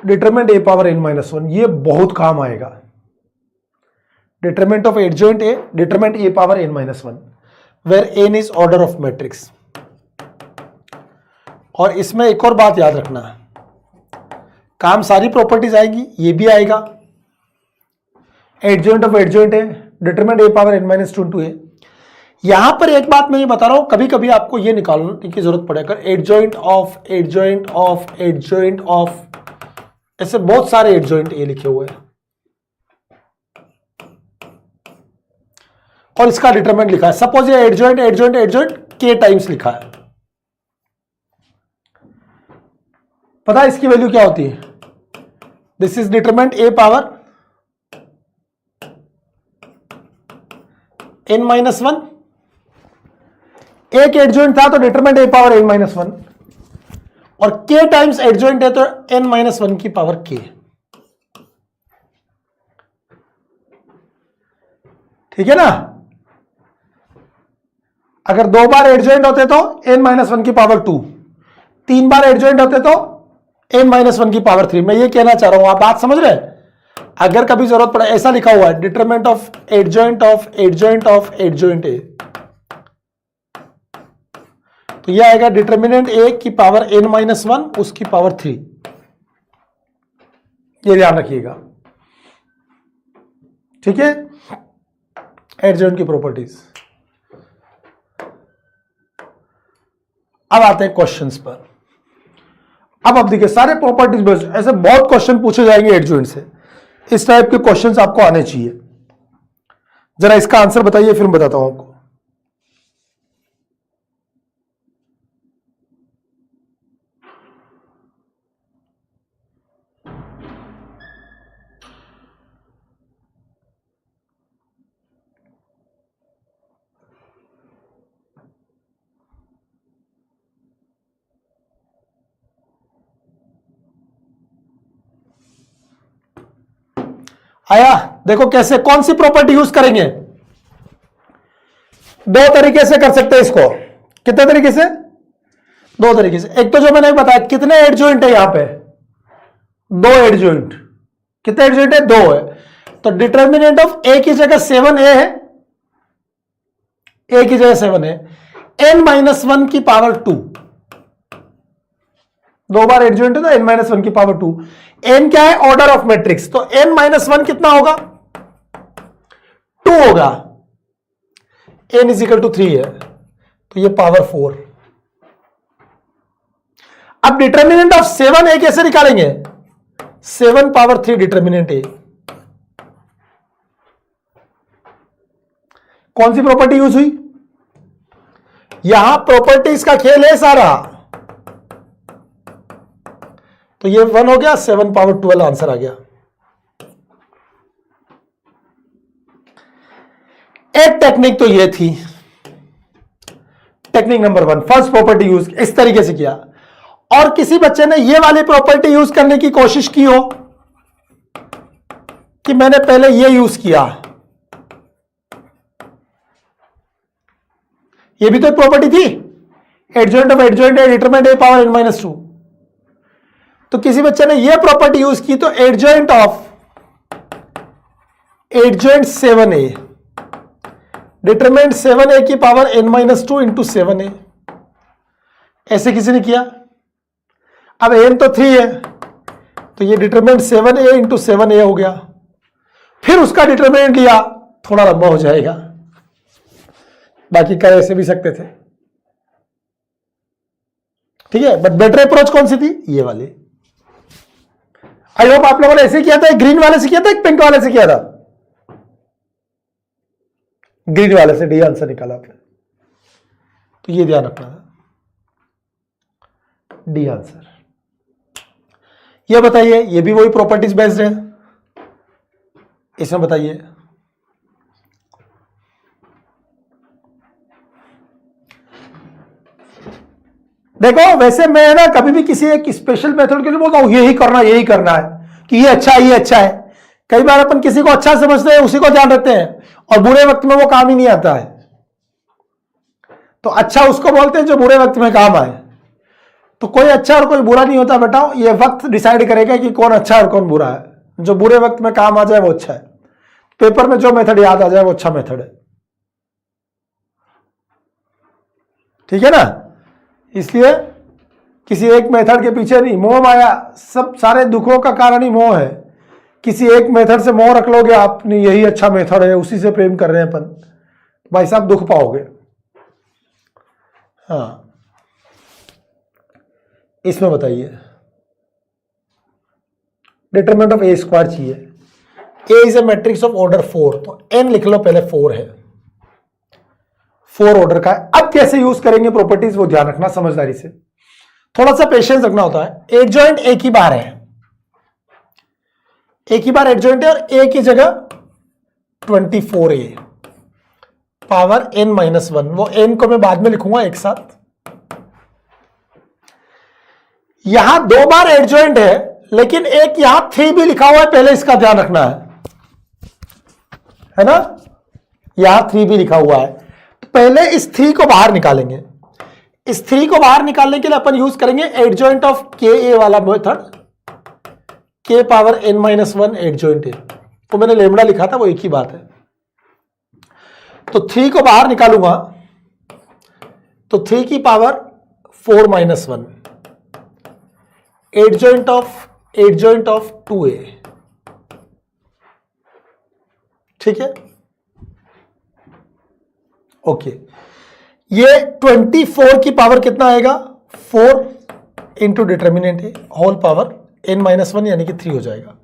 [SPEAKER 1] determinant A power n minus 1, ये बहुत काम आएगा। Determinant of adjoint A, determinant A power n minus 1, where n is order of matrix. और इसमें एक और बात याद रखना, काम सारी प्रॉपर्टीज आएगी, ये भी आएगा। Adjoint of adjoint A, determinant A power n minus 2 into A, यहां पर एक बात मैं ये बता रहा हूं, कभी कभी आपको ये निकालने की जरूरत पड़े, अगर adjoint of adjoint of adjoint of, ऐसे बहुत सारे एडजॉइंट ए लिखे हुए हैं और इसका डिटरमिनेंट लिखा है। सपोज ये एडजॉइंट एडजॉइंट एडजॉइंट के टाइम्स लिखा है, पता है इसकी वैल्यू क्या होती है? This is determinant A power n-1। एक एडजॉइंट था तो डिटरमिनेंट ए पावर n-1, और k टाइम्स एडजॉइंट है तो n-1 की पावर k। ठीक है ना? अगर 2 बार एडजॉइंट होते तो n-1 की पावर 2, 3 बार एडजॉइंट होते तो n-1 की पावर 3। मैं ये कहना चाह रहा हूं, आप बात समझ रहे हैं? अगर कभी जरूरत पड़े, ऐसा लिखा हुआ है determinant of adjoint of adjoint of adjoint A, तो यह आएगा डिटरमिनेंट ए की पावर n-1 उसकी पावर 3। ये ध्यान रखिएगा, ठीक है? एडजॉइंट की प्रॉपर्टीज। अब आते हैं क्वेश्चंस पर। अब आप देखिए सारे प्रॉपर्टीज बेस्ड, ऐसे बहुत क्वेश्चन पूछे जाएंगे एडजॉइंट से, इस टाइप के क्वेश्चंस आपको आने चाहिए। जरा इसका आंसर बताइए, फिर मैं बताता हूं आपको। आया? देखो कैसे, कौन सी प्रॉपर्टी यूज करेंगे? 2 तरीके से कर सकते हैं इसको। कितने तरीके से? 2 तरीके से। एक तो जो मैंने बताया, कितने एडजॉइंट है यहां पे? 2 एडजॉइंट। कितने एडजॉइंट है? 2 है। तो डिटर्मिनेंट ऑफ ए की जगह 7a है, ए की जगह 7 है, n-1 की पावर 2। 2 बार एडजॉइंट है तो n-1 की पावर 2। n क्या है? ऑर्डर ऑफ मैट्रिक्स, तो n-1 कितना होगा? 2 होगा। n = 3 है तो ये पावर 4। अब डिटर्मिनेंट ऑफ 7a कैसे निकालेंगे? 7 पावर 3 डिटर्मिनेंट a। कौन सी प्रॉपर्टी यूज हुई? यहां प्रॉपर्टीज का खेल है सारा, तो ये 1 हो गया, 7 पावर 12 आंसर आ गया। एक टेक्निक तो ये थी, technique number 1, first property use इस तरीके से किया। और किसी बच्चे ने ये वाली प्रॉपर्टी यूज करने की कोशिश की हो कि मैंने पहले ये यूज किया, ये भी तो एक प्रॉपर्टी थी, adjoint of adjoint A determinant A power n-2। तो किसी बच्चे ने ये प्रॉपर्टी यूज की, तो adjoint of adjoint 7a determinant 7a की पावर n-2 इंटू 7a। ऐसे किसी ने किया। अब n तो 3 है तो ये डिटरमिनेंट 7a इंटू 7a हो गया। फिर उसका डिटरमिनेंट लिया, थोड़ा लंबा हो जाएगा, बाकी कर ऐसे भी सकते थे, ठीक है? बट बेटर अप्रोच कौन सी थी? ये वाली। आई होप आप लोगों ने ऐसे किया था, एक ग्रीन वाले से किया था, एक पिंक वाले से किया था। ग्रीन वाले से डी आंसर निकाला आपने, तो ये ध्यान रखना है, डी आंसर। ये बताइए, ये भी वही प्रॉपर्टीज बेस्ड है, इसमें बताइए देखो, वैसे मैं ना कभी भी किसी एक स्पेशल मेथड के लिए बोलता हूं यही करना है कि ये अच्छा है, ये अच्छा है। कई बार अपन किसी को अच्छा समझते हैं, उसी को ध्यान रखते हैं, और बुरे वक्त में वो काम ही नहीं आता है। तो अच्छा उसको बोलते हैं जो बुरे वक्त में काम आए। तो कोई अच्छा और कोई बुरा नहीं होता बेटा, ये वक्त डिसाइड करेगा कि कौन अच्छा और कौन बुरा है। जो बुरे वक्त में काम आ जाए वो अच्छा है, पेपर में जो मेथड याद आ जाए वो अच्छा मेथड है, ठीक है ना? इसलिए किसी एक मेथड के पीछे नहीं, मोह माया, सब सारे दुखों का कारण ही मोह है। किसी एक मेथड से मोह रख लोगे आपने, यही अच्छा मेथड है, उसी से प्रेम कर रहे हैं अपन, भाई साहब दुख पाओगे। हाँ, इसमें बताइए डिटरमिनेंट ऑफ ए स्क्वायर चाहिए। A is A matrix of order 4, तो एन लिख लो पहले, 4 है, 4 ऑर्डर का है। अब कैसे यूज करेंगे प्रॉपर्टीज वो ध्यान रखना समझदारी से, थोड़ा सा पेशेंस रखना होता है। एडजॉइंट ए की बार है, ए की बार एडजॉइंट है, और ए की जगह 24a पावर n-1, वो n को मैं बाद में लिखूंगा एक साथ। यहां 2 बार एडजॉइंट है, लेकिन एक यहां 3 भी लिखा हुआ है, पहले इसका ध्यान रखना है ना, यहां 3 भी लिखा हुआ है। तो पहले इस 3 को बाहर निकालेंगे। इस 3 को बाहर निकालने के लिए अपन यूज करेंगे एडजॉइंट ऑफ के ए वाला मेथड, के पावर n-1 एडजॉइंट ए। तो मैंने लेमड़ा लिखा था, वो एक ही बात है। तो 3 को बाहर निकालूंगा तो 3 की पावर 4-1 एडजॉइंट ऑफ 2a, ठीक है। ओके, ये 24 की पावर कितना आएगा, 4 इंटू डिटर्मिनेंट ए होल पावर n-1 यानी कि 3 हो जाएगा।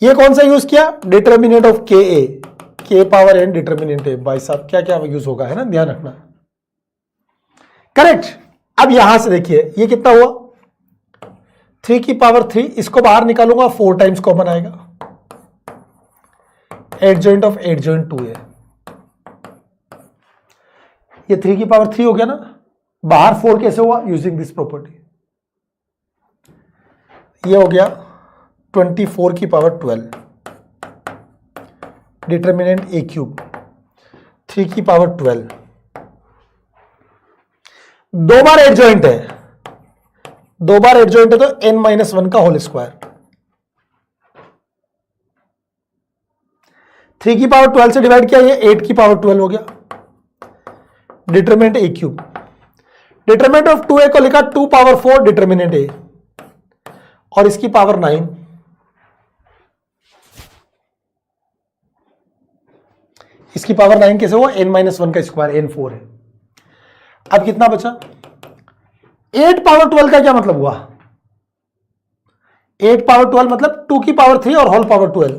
[SPEAKER 1] ये कौन सा यूज किया, डिटर्मिनेंट ऑफ के ए, के पावर n डिटर्मिनेंट ए। भाई साहब क्या क्या यूज होगा, है ना, ध्यान रखना, करेक्ट। अब यहां से देखिए ये कितना हुआ, 3 की पावर 3, इसको बाहर निकालूंगा 4 टाइम्स कॉमन आएगा, एडजॉइंट ऑफ एडजॉइंट 2a। ये 3 की पावर 3 हो गया ना, बाहर 4 कैसे हुआ, यूजिंग दिस प्रॉपर्टी। ये हो गया 24 की पावर 12 डिटर्मिनेंट ए क्यूब, 3 की पावर 12, 2 बार एडजॉइंट है, 2 बार एडजॉइंट है तो n-1 का होल स्क्वायर, 3 की पावर 12 से डिवाइड किया, ये 8 की पावर 12 हो गया, determinant A cube. Determinant of 2a को लिखा 2 पावर 4 डिटरमिनेंट ए, और इसकी पावर 9, इसकी पावर 9 कैसे हुआ, n-1 का स्क्वायर, n4 है। अब कितना बचा, 8 पावर 12 का क्या मतलब हुआ, 8 पावर 12 मतलब 2 की पावर 3 और होल पावर 12,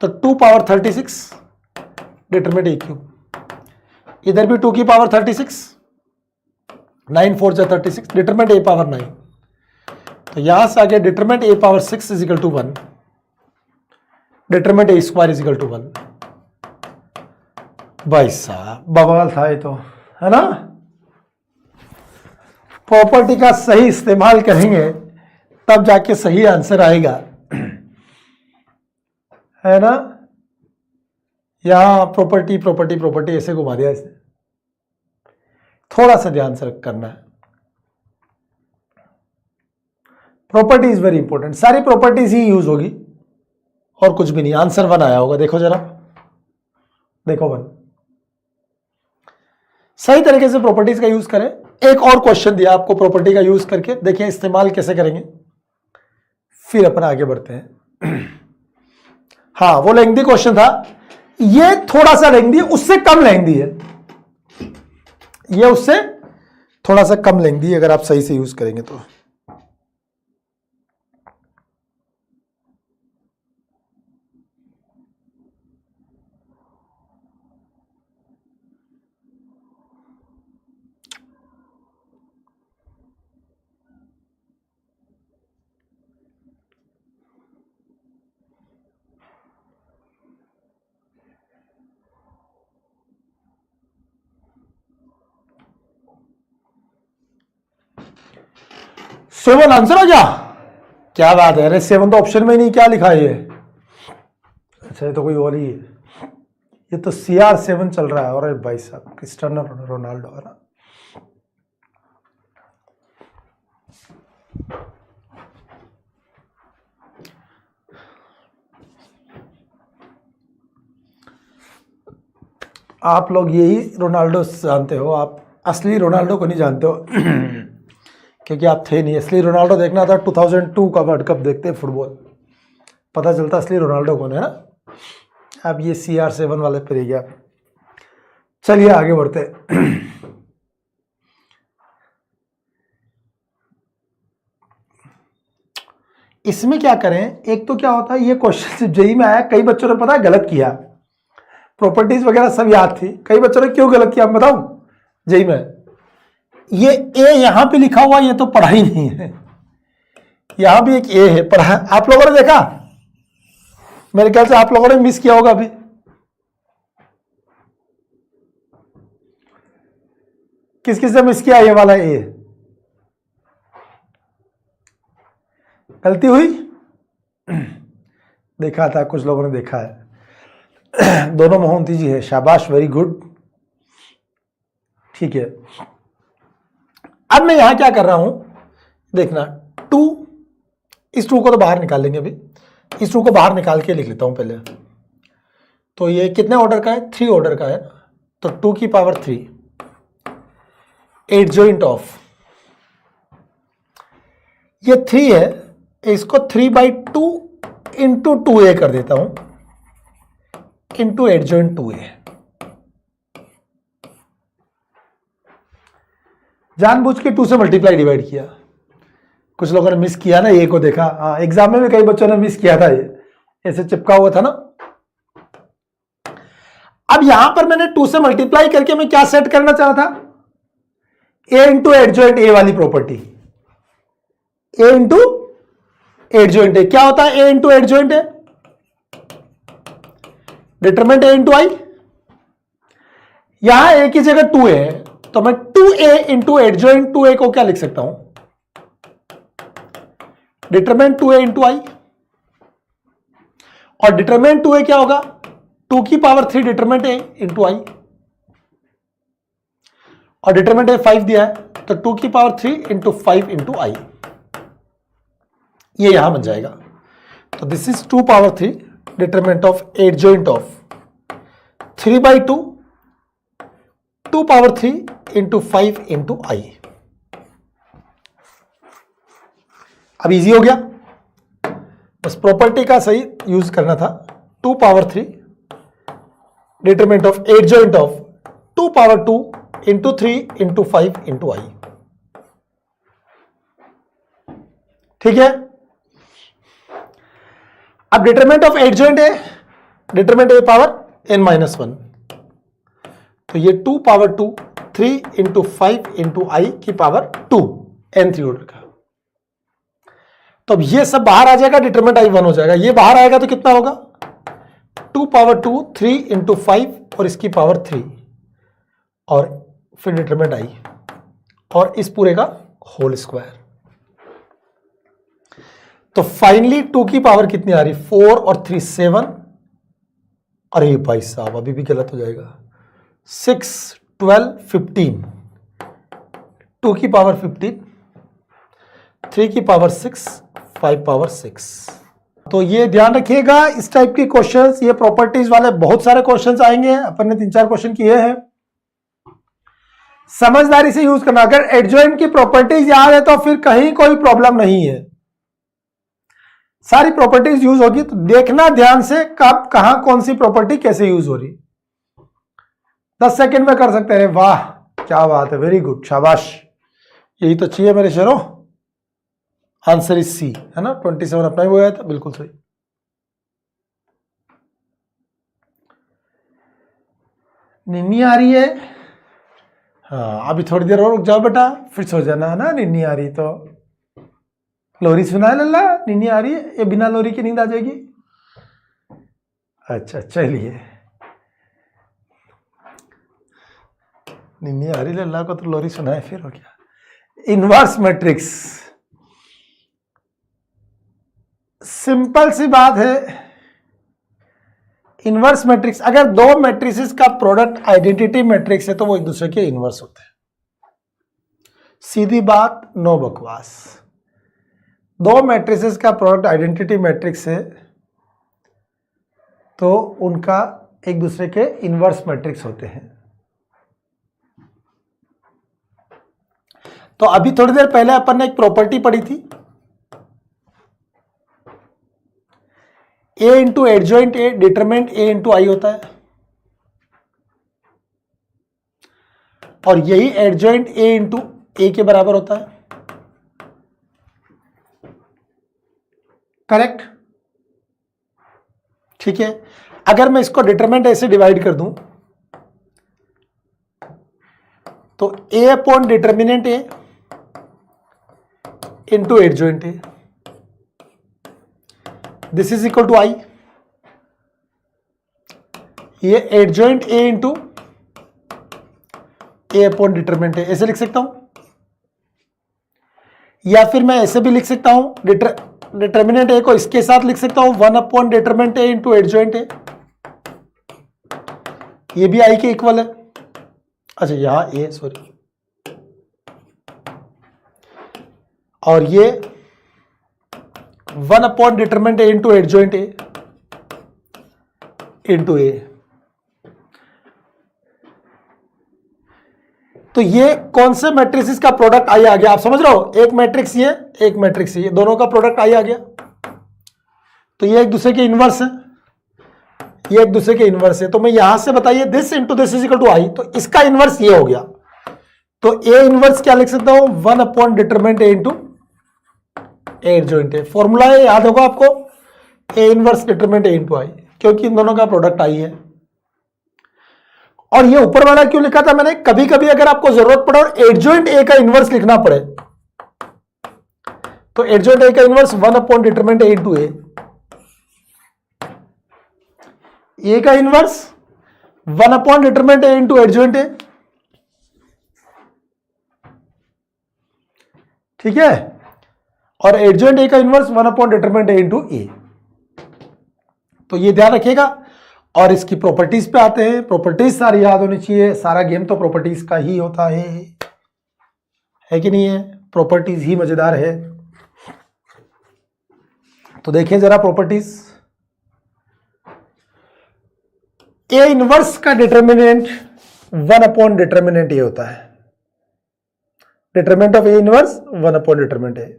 [SPEAKER 1] तो 2 पावर 36 डिटरमिनेंट ए क्यूब। इधर भी 2 की पावर 36, 9 4 जा 36, डिटरमिनेंट ए पावर 9। तो यहां से आगे determinant A power 6 is equal to 1, determinant A square is equal to 1। भाई साहब बवाल था ये तो, है ना। प्रॉपर्टी का सही इस्तेमाल करेंगे तब जाके सही आंसर आएगा, है ना। यहां प्रॉपर्टी प्रॉपर्टी प्रॉपर्टी ऐसे घुमा दिया इसने, थोड़ा सा ध्यान से करना है। प्रॉपर्टी इज वेरी इंपॉर्टेंट, सारी प्रॉपर्टीज ही यूज होगी और कुछ भी नहीं। आंसर 1 आया होगा, देखो जरा, देखो 1। सही तरीके से प्रॉपर्टीज का यूज करें। एक और क्वेश्चन दिया आपको प्रॉपर्टी का यूज करके, देखिए इस्तेमाल कैसे करेंगे, फिर अपन आगे बढ़ते हैं। हाँ, वो लेंथी क्वेश्चन था, ये थोड़ा सा लेंथी, उससे कम लेंथी है, ये उससे थोड़ा सा कम लेंथी अगर आप सही से यूज करेंगे तो। सेवन आंसर हो गया, क्या बात है। अरे 7 तो ऑप्शन में ही नहीं, क्या लिखा है ये, अच्छा ये तो कोई और ही है, ये तो CR7 चल रहा है। और भाई साहब क्रिस्टियानो रोनाल्डो, है ना। आप लोग यही रोनाल्डो जानते हो, आप असली रोनाल्डो को नहीं जानते हो क्योंकि आप थे नहीं। असली रोनाल्डो देखना था 2002 का वर्ल्ड कप देखते फुटबॉल, पता चलता असली रोनाल्डो कौन है ना। अब ये CR7 वाले पे रह गया। चलिए आगे बढ़ते हैं। इसमें क्या करें, एक तो क्या होता है, ये क्वेश्चन जेई में आया, कई बच्चों ने पता है गलत किया, प्रॉपर्टीज वगैरह सब याद थी, कई बच्चों ने क्यों गलत किया बताऊं जेई में। ये ए यहां पे लिखा हुआ, ये तो पढ़ा ही नहीं है, यहां भी एक ए है पढ़ा, आप लोगों ने देखा, मेरे ख्याल से आप लोगों ने मिस किया होगा अभी। किस किस ने मिस किया ये वाला ए, गलती हुई? देखा था, कुछ लोगों ने देखा है। दोनों मोहंती जी है, शाबाश, वेरी गुड, ठीक है। अब मैं यहां क्या कर रहा हूं, देखना, 2, इस 2 को तो बाहर निकाल लेंगे अभी, इस 2 को बाहर निकाल के लिख लेता हूं पहले। तो ये कितने ऑर्डर का है, 3 ऑर्डर का है, तो 2 की पावर 3 एडजॉइंट ऑफ, ये 3 है, इसको 3/2 इंटू 2a कर देता हूं, इंटू एडजॉइंट 2a। जानबूझ के 2 से मल्टीप्लाई डिवाइड किया, कुछ लोगों ने मिस किया ना, ए को देखा, हाँ एग्जाम में भी कई बच्चों ने मिस किया था, ये ऐसे चिपका हुआ था ना। अब यहां पर मैंने 2 से मल्टीप्लाई करके मैं क्या सेट करना चाह रहा था, ए इंटू एडजॉइंट ए वाली property, A into adjoint A. क्या होता है A into adjoint A, determinant A into I, यहां ए की जगह 2a है, तो मैं 2a इंटू एडजॉइंट 2a को क्या लिख सकता हूं, डिटरमिनेंट 2a इंटू आई, और डिटरमिनेंट 2a क्या होगा, 2 की power 3 determinant a into I, और डिटरमिनेंट a 5 दिया है, तो 2 की पावर 3 इंटू 5 इंटू आई, ये यहां बन जाएगा। तो this is 2 power 3 determinant of adjoint of 3/2 2 power 3 into 5 into I. अब इजी हो गया, बस प्रॉपर्टी का सही यूज करना था। 2 power 3 determinant of adjoint of 2 power 2 into 3 into 5 into I, ठीक है। अब डिटरमिनेंट ऑफ एडजॉइंट है, डिटरमिनेंट ए पावर n-1, तो ये 2 पावर 2 3 इंटू 5 इंटू आई की पावर 2 n3 ऑर्डर का। तो अब ये सब बाहर आ जाएगा, डिटरमिनेंट आई 1 हो जाएगा, ये बाहर आएगा तो कितना होगा, 2 पावर 2 3 इंटू 5 और इसकी पावर 3 और फिर डिटरमिनेंट आई और इस पूरे का होल स्क्वायर। तो फाइनली 2 की पावर कितनी आ रही, 4 और 3 7, अरे भाई साहब अभी भी गलत हो जाएगा, 6 12 15, 2 की पावर 15, 3 की पावर 6, 5 पावर 6। तो ये ध्यान रखिएगा, इस टाइप के क्वेश्चंस, ये प्रॉपर्टीज वाले बहुत सारे क्वेश्चंस आएंगे, अपन ने 3-4 क्वेश्चन किए हैं, समझदारी से यूज करना। अगर एडजॉइंट की प्रॉपर्टीज याद है तो फिर कहीं कोई प्रॉब्लम नहीं है, सारी प्रॉपर्टीज यूज होगी। तो देखना ध्यान से कब कहां कौन सी प्रॉपर्टी कैसे यूज हो रही, 10 सेकंड में कर सकते हैं। वाह क्या बात है, वेरी गुड, शाबाश, यही तो चाहिए मेरे शेरों। आंसर इज सी, है ना, 27 अपना ही हुआ था, बिल्कुल सही। निन्नी आ रही है, हाँ अभी थोड़ी देर और रुक जाओ बेटा, फिर सो जाना, है ना। निन्नी आ रही तो लोरी सुना है लल्ला, निन्नी आ रही है, ये बिना लोरी की नींद आ जाएगी। अच्छा चलिए, निन्नी आ रही, लल्ला को तो लोरी सुना है, फिर हो गया। इनवर्स मैट्रिक्स, सिंपल सी बात है, इनवर्स मैट्रिक्स, अगर दो मैट्रिसेस का प्रोडक्ट आइडेंटिटी मैट्रिक्स है तो वो एक दूसरे के इनवर्स होते हैं, सीधी बात, नो बकवास। दो मैट्रिसेस का प्रोडक्ट आइडेंटिटी मैट्रिक्स है तो उनका एक दूसरे के इनवर्स मैट्रिक्स होते हैं। तो अभी थोड़ी देर पहले अपन ने एक प्रॉपर्टी पढ़ी थी, A into adjoint A determinant A into I होता है, और यही एडजॉइंट ए इंटू ए के बराबर होता है। करेक्ट? ठीक है। अगर मैं इसको डिटरमिनेंट ए से डिवाइड कर दूं तो A upon determinant A into adjoint A, this is equal to I. ये adjoint A into A upon determinant A, ऐसे लिख सकता हूं, या फिर मैं ऐसे भी लिख सकता हूं, डिटरमिनेंट ए को इसके साथ लिख सकता हूं 1 upon determinant A into adjoint A, ये भी आई के इक्वल है। अच्छा यहां ए सॉरी, और ये 1 upon determinant A into adjoint A into A. तो ये कौन से मैट्रिक्स का प्रोडक्ट आई आ गया, आप समझ रहे हो? एक मैट्रिक्स ये, एक मैट्रिक्स ये, दोनों का प्रोडक्ट आई आ गया। तो ये एक दूसरे के इनवर्स है, ये एक दूसरे के इनवर्स है। तो मैं यहां से बताइए this into this is equal to I, तो इसका इनवर्स ये हो गया। तो ए इनवर्स क्या लिख सकता हूं? 1 upon determinant A into adjoint A. Formula है, याद होगा आपको, A inverse determinant A into I, क्योंकि इन दोनों का प्रोडक्ट आई है। और ये ऊपर वाला क्यों लिखा था मैंने? कभी कभी अगर आपको जरूरत पड़े और एडजॉइंट ए का इनवर्स लिखना पड़े, तो एडजॉइंट ए का inverse 1 upon determinant A into A का inverse 1 upon determinant A into adjoint A. ठीक है? और एडजॉइंट ए का inverse 1 upon determinant A into A. तो ये ध्यान रखिएगा। और इसकी प्रॉपर्टीज पे आते हैं। प्रॉपर्टीज सारी याद होनी चाहिए, सारा गेम तो प्रॉपर्टीज का ही होता है कि नहीं है? प्रॉपर्टीज ही मजेदार है। तो देखें जरा प्रॉपर्टीज। ए इनवर्स का डिटरमिनेंट 1 अपॉन डिटरमिनेंट ए होता है। Determinant of A inverse 1 upon determinant A.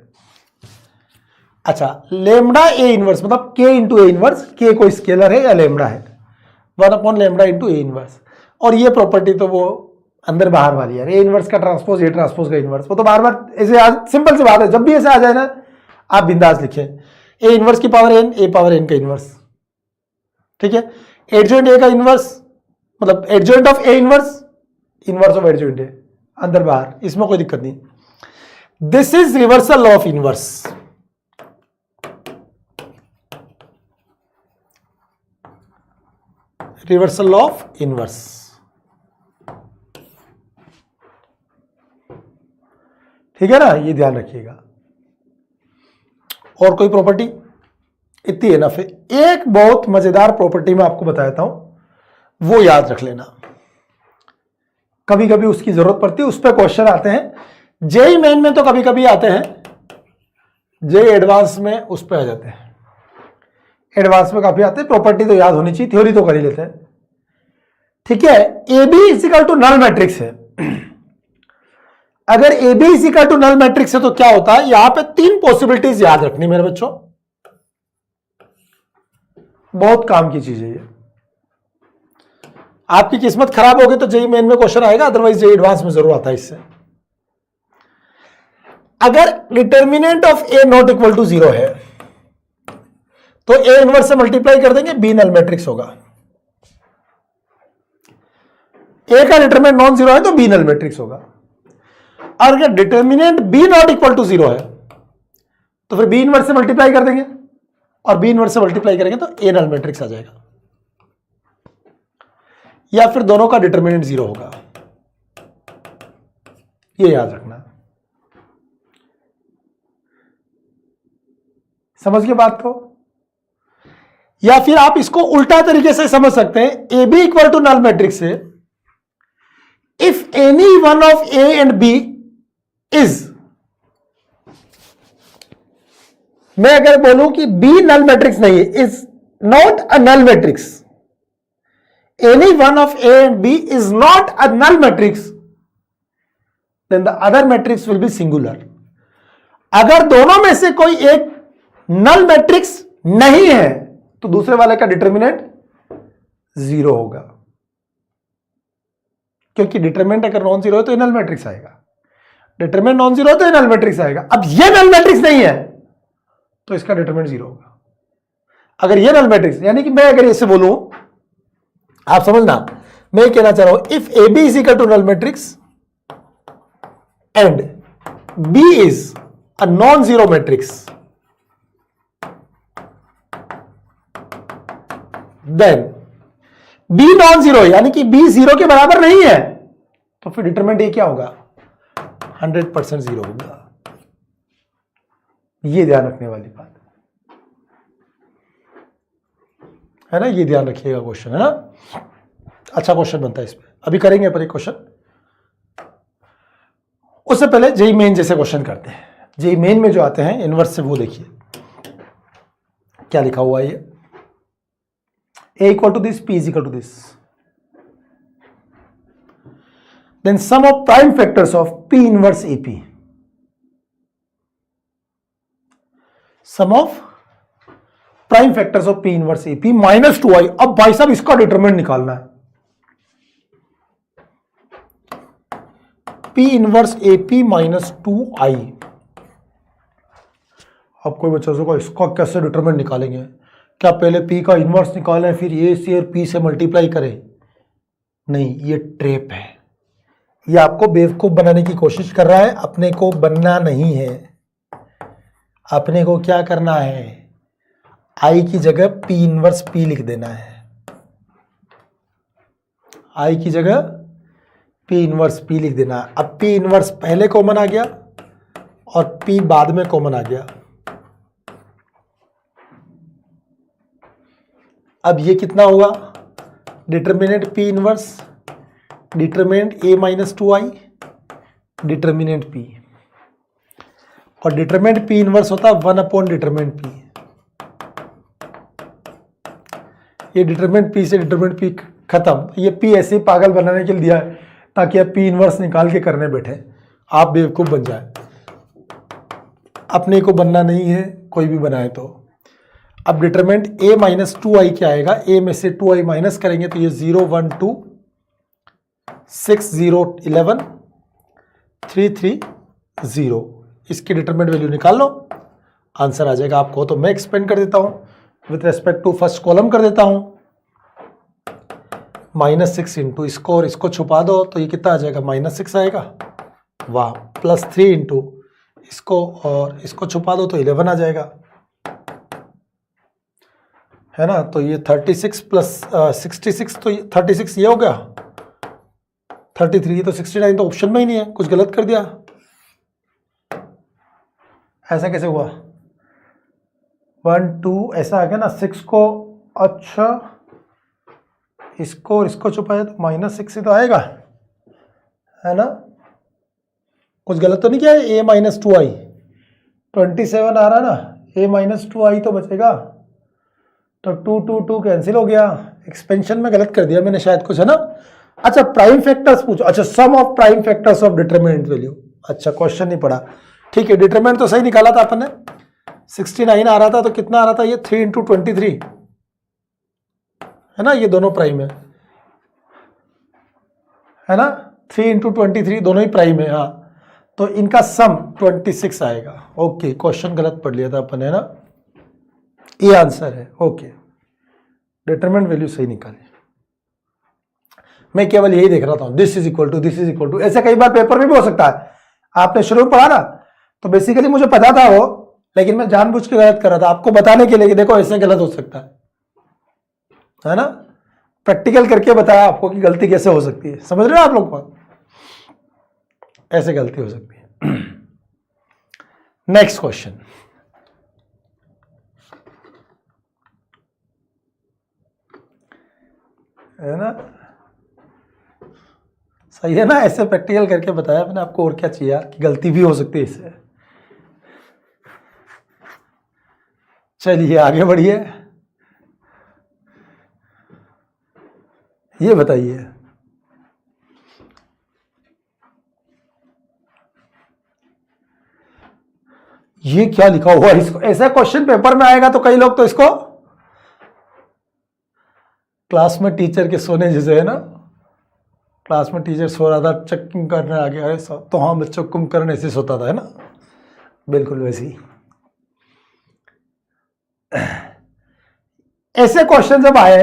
[SPEAKER 1] अच्छा, लेमडा ए इनवर्स मतलब के इंटू ए इनवर्स, के कोई स्केलर है या लेमडा है, 1 upon lambda into A inverse. और ये प्रॉपर्टी तो वो अंदर बाहर वाली है, ए इनवर्स का ट्रांसपोज ए ट्रांसपोज का इनवर्स, वो तो बार बार ऐसे सिंपल सी बात है। जब भी ऐसे आ जाए ना, आप बिंदास लिखें ए इनवर्स की पावर एन, ए पावर एन का इनवर्स। ठीक है? एडजॉइंट ए का इनवर्स मतलब adjoint of A inverse, inverse of adjoint ए, अंदर बाहर, इसमें कोई दिक्कत नहीं। This is reversal of inverse. Reversal of inverse. ठीक है ना? ये ध्यान रखिएगा। और कोई प्रॉपर्टी? इतनी एनफ है। एक बहुत मजेदार प्रॉपर्टी मैं आपको बताता हूं, वो याद रख लेना, कभी कभी उसकी जरूरत पड़ती है, उस पर क्वेश्चन आते हैं। जेई मेन में तो कभी कभी आते हैं, जेई एडवांस में उस पर आ जाते हैं। एडवांस में काफी आते हैं। प्रॉपर्टी तो याद होनी चाहिए, थ्योरी तो कर ही लेते हैं। ठीक है? A B is equal to null matrix है। अगर A B is equal to null matrix है तो क्या होता है? यहां पे 3 पॉसिबिलिटीज याद रखनी मेरे बच्चों, बहुत काम की चीज है ये। आपकी किस्मत खराब होगी तो जेई मेन में क्वेश्चन आएगा, अदरवाइज जेई एडवांस में जरूर आता है इससे। अगर determinant of A not equal to 0 है तो ए इनवर्स से मल्टीप्लाई कर देंगे, बी नल मैट्रिक्स होगा। ए का डिटरमिनेंट नॉन जीरो है तो बी नल मैट्रिक्स होगा। और अगर determinant B not equal to 0 है तो फिर बी इनवर्स से मल्टीप्लाई कर देंगे, और बी इनवर्स से मल्टीप्लाई करेंगे तो ए नल मैट्रिक्स आ जाएगा। या फिर दोनों का डिटर्मिनेंट 0 होगा, ये याद रखना। समझ गए बात को? या फिर आप इसको उल्टा तरीके से समझ सकते हैं। A B equal to null matrix है if any one of A and B is, मैं अगर बोलूं कि बी नल मैट्रिक्स नहीं है, is not a null matrix, any one of A and B is not a null matrix, then the other matrix will be singular. अगर दोनों में से कोई एक नल मैट्रिक्स नहीं है तो दूसरे वाले का डिटर्मिनेंट 0 होगा, क्योंकि डिटरमिनेंट अगर नॉन जीरो है तो नल मैट्रिक्स आएगा, डिटरमिनेंट नॉन जीरो है तो नल मैट्रिक्स आएगा। अब ये नल मैट्रिक्स नहीं है तो इसका डिटरमिनेंट 0 होगा। अगर ये नल मैट्रिक्स, यानी कि मैं अगर इसे बोलूं, आप समझना, मैं कहना चाह रहा हूं if A B is equal to null matrix and B is a non zero matrix, then B non zero, यानी कि बी जीरो के बराबर नहीं है, तो फिर डिटरमिनेंट ए क्या होगा, 100% जीरो होगा। ये ध्यान रखने वाली बात है ना, ये ध्यान रखिएगा, क्वेश्चन है ना, अच्छा क्वेश्चन बनता है इस पे, अभी करेंगे पर एक क्वेश्चन। उससे पहले जेई मेन जैसे क्वेश्चन करते हैं। जेई मेन में जो आते हैं इनवर्स से, वो देखिए क्या लिखा हुआ है, ये a equal to this, p is equal to this, then sum of prime factors of p inverse ap, sum of prime factors of p inverse ap minus 2i। अब भाई साहब इसका डिटरमिनेंट निकालना है, p inverse ap minus 2i। अब कोई बच्चा सोचेगा इसका कैसे डिटरमिनेंट निकालेंगे, क्या पहले p का इनवर्स निकालें फिर a से और p से मल्टीप्लाई करें? नहीं, ये ट्रेप है, ये आपको बेवकूफ बनाने की कोशिश कर रहा है, अपने को बनना नहीं है। अपने को क्या करना है, i की जगह p इनवर्स p लिख देना है, i की जगह p इनवर्स p लिख देना है। अब p इनवर्स पहले कॉमन आ गया और p बाद में कॉमन आ गया। अब ये कितना होगा, determinant p inverse, determinant a minus 2i, determinant p, और डिटर्मिनेंट p इनवर्स होता है 1 अपॉन डिटर्मिनेंट p। ये डिटर्मिनेंट p से डिटर्मिनेंट p खत्म। ये p ऐसे ही पागल बनाने के लिए दिया है ताकि आप p इनवर्स निकाल के करने बैठे, आप बेवकूफ बन जाए। अपने को बनना नहीं है, कोई भी बनाए तो। अब डिटरमिनेंट a माइनस 2i क्या आएगा, a में से 2i माइनस करेंगे तो ये 0 1 2 6 0 11 3 3 0, इसकी डिटरमिनेंट वैल्यू निकाल लो, आंसर आ जाएगा आपको। तो मैं एक्सपेंड कर देता हूं with respect to first column कर देता हूं, -6 इंटू इसको और इसको छुपा दो तो ये कितना आ जाएगा, -6 आएगा, वाह, +3 इंटू इसको और इसको छुपा दो तो 11 आ जाएगा, है ना। तो ये 36 प्लस 66, तो 36 ये हो गया, 33 तो 69 तो ऑप्शन में ही नहीं है, कुछ गलत कर दिया। ऐसा कैसे हुआ, 1 2 ऐसा आ गया ना, 6 को, अच्छा इसको और इसको छुपाया तो -6 ही तो आएगा, है ना। कुछ गलत तो नहीं किया है, a माइनस 2i 27 आ रहा ना, a माइनस 2i तो बचेगा, तो 2 2 2 कैंसिल हो गया। एक्सपेंशन में गलत कर दिया मैंने शायद कुछ, है ना। अच्छा प्राइम फैक्टर्स पूछो, अच्छा sum of prime factors of determinant value, अच्छा क्वेश्चन नहीं पढ़ा, ठीक है। डिटरमिनेंट तो सही निकाला था अपन ने, 69 आ रहा था, तो कितना आ रहा था ये 3 इंटू 23, है ना, ये दोनों प्राइम है ना, 3 इंटू 23 दोनों ही प्राइम है, हाँ, तो इनका सम 26 आएगा। ओके, क्वेश्चन गलत पढ़ लिया था अपन, है ना, ये आंसर है। ओके, डिटरमिनेंट वैल्यू सही निकाले, मैं केवल यही देख रहा था, this is equal to, this is equal to, ऐसे कई बार पेपर में भी हो सकता है। आपने शुरू में पढ़ा ना, तो बेसिकली मुझे पता था वो, लेकिन मैं जानबूझ के गलत कर रहा था आपको बताने के लिए कि देखो ऐसे गलत हो सकता है ना। प्रैक्टिकल करके बताया आपको कि गलती कैसे हो सकती है, समझ रहे हो आप लोग को, ऐसे गलती हो सकती है। नेक्स्ट क्वेश्चन, है ना, सही है ना, ऐसे प्रैक्टिकल करके बताया मैंने आपको, और क्या चाहिए यार, कि गलती भी हो सकती है इससे। चलिए आगे बढ़िए, ये बताइए, ये क्या लिखा हुआ है, इसको ऐसा क्वेश्चन पेपर में आएगा तो कई लोग तो इसको क्लास में टीचर के सोने जैसे है ना, क्लास में टीचर सो रहा था, चेकिंग करने आ गया है तो हाँ बच्चों कुंभकर्ण ऐसे सोता था, है ना, बिल्कुल वैसे ही। ऐसे क्वेश्चन जब आए,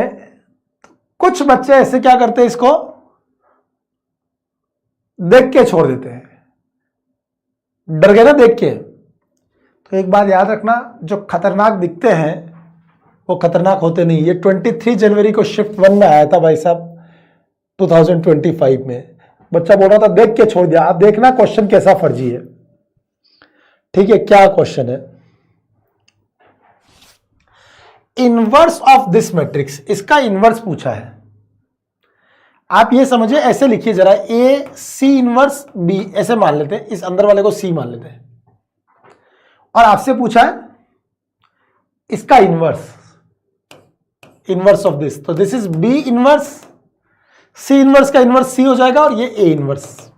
[SPEAKER 1] कुछ बच्चे ऐसे क्या करते हैं, इसको देख के छोड़ देते हैं, डर गए ना देख के। तो एक बात याद रखना, जो खतरनाक दिखते हैं वो खतरनाक होते नहीं। ये 23 जनवरी को शिफ्ट 1 में आया था भाई साहब 2025 में। बच्चा बोल रहा था देख के छोड़ दिया। आप देखना क्वेश्चन कैसा फर्जी है, ठीक है। क्या क्वेश्चन है, इनवर्स ऑफ दिस मैट्रिक्स, इसका इनवर्स पूछा है। आप ये समझिए, ऐसे लिखिए जरा, ए सी इनवर्स बी, ऐसे मान लेते हैं, इस अंदर वाले को सी मान लेते हैं, और आपसे पूछा है इसका इनवर्स, इनवर्स ऑफ दिस, तो this is B inverse, C inverse का इनवर्स सी हो जाएगा, और ये ए इनवर्स।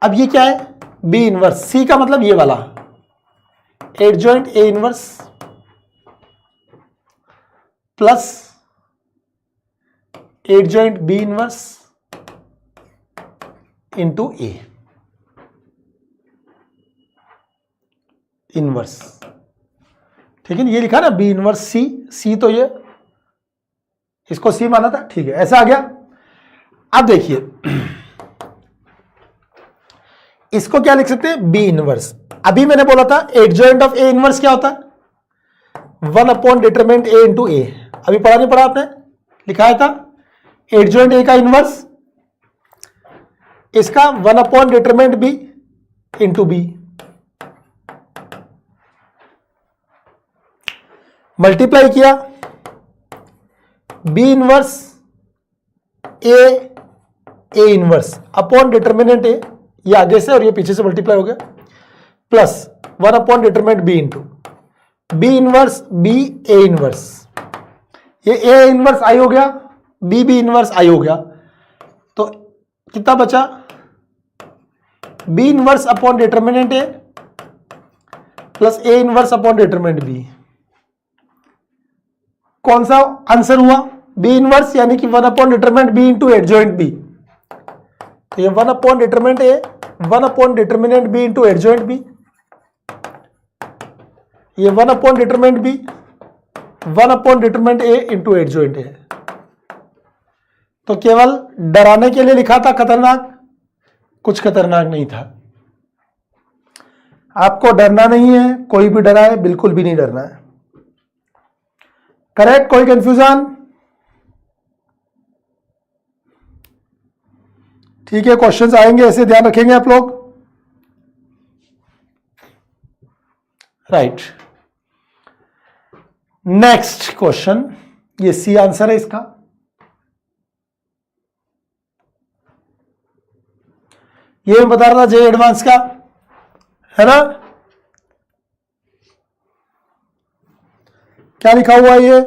[SPEAKER 1] अब ये क्या है, बी इनवर्स, सी का मतलब ये वाला adjoint A inverse plus adjoint B inverse into A inverse, ठीक है। ये लिखा ना बी इनवर्स सी, सी तो ये इसको सी माना था, ठीक है, ऐसा आ गया। अब देखिए इसको क्या लिख सकते हैं, बी इनवर्स। अभी मैंने बोला था एडजॉइंट ऑफ ए इनवर्स क्या होता है, 1 अपॉन डिटरमिनेंट ए इंटू ए। अभी पढ़ा नहीं पढ़ा आपने, लिखाया था एडजॉइंट ए का इनवर्स, इसका 1 upon determinant B into B, multiply किया, B inverse A inverse upon determinant A, ये आगे से और ये पीछे से मल्टीप्लाई हो गया, plus 1 upon determinant B into B inverse B A inverse, ये ए इनवर्स आई हो गया, बी इनवर्स आई हो गया, तो कितना बचा, B inverse upon determinant A plus A inverse upon determinant B. कौन सा आंसर हुआ, बी इनवर्स, यानी कि 1 upon determinant B into adjoint B, तो ये 1 upon determinant A 1 upon determinant B into adjoint B, ये 1 upon determinant B 1 upon determinant A into adjoint A. तो केवल डराने के लिए लिखा था खतरनाक, कुछ खतरनाक नहीं था। आपको डरना नहीं है, कोई भी डरा है, बिल्कुल भी नहीं डरना है, करेक्ट। कोई कंफ्यूजन, ठीक है। क्वेश्चंस आएंगे ऐसे, ध्यान रखेंगे आप लोग, राइट। नेक्स्ट क्वेश्चन, ये सी आंसर है इसका, ये मैं बता रहा था जे एडवांस का, है ना। क्या लिखा हुआ है ये,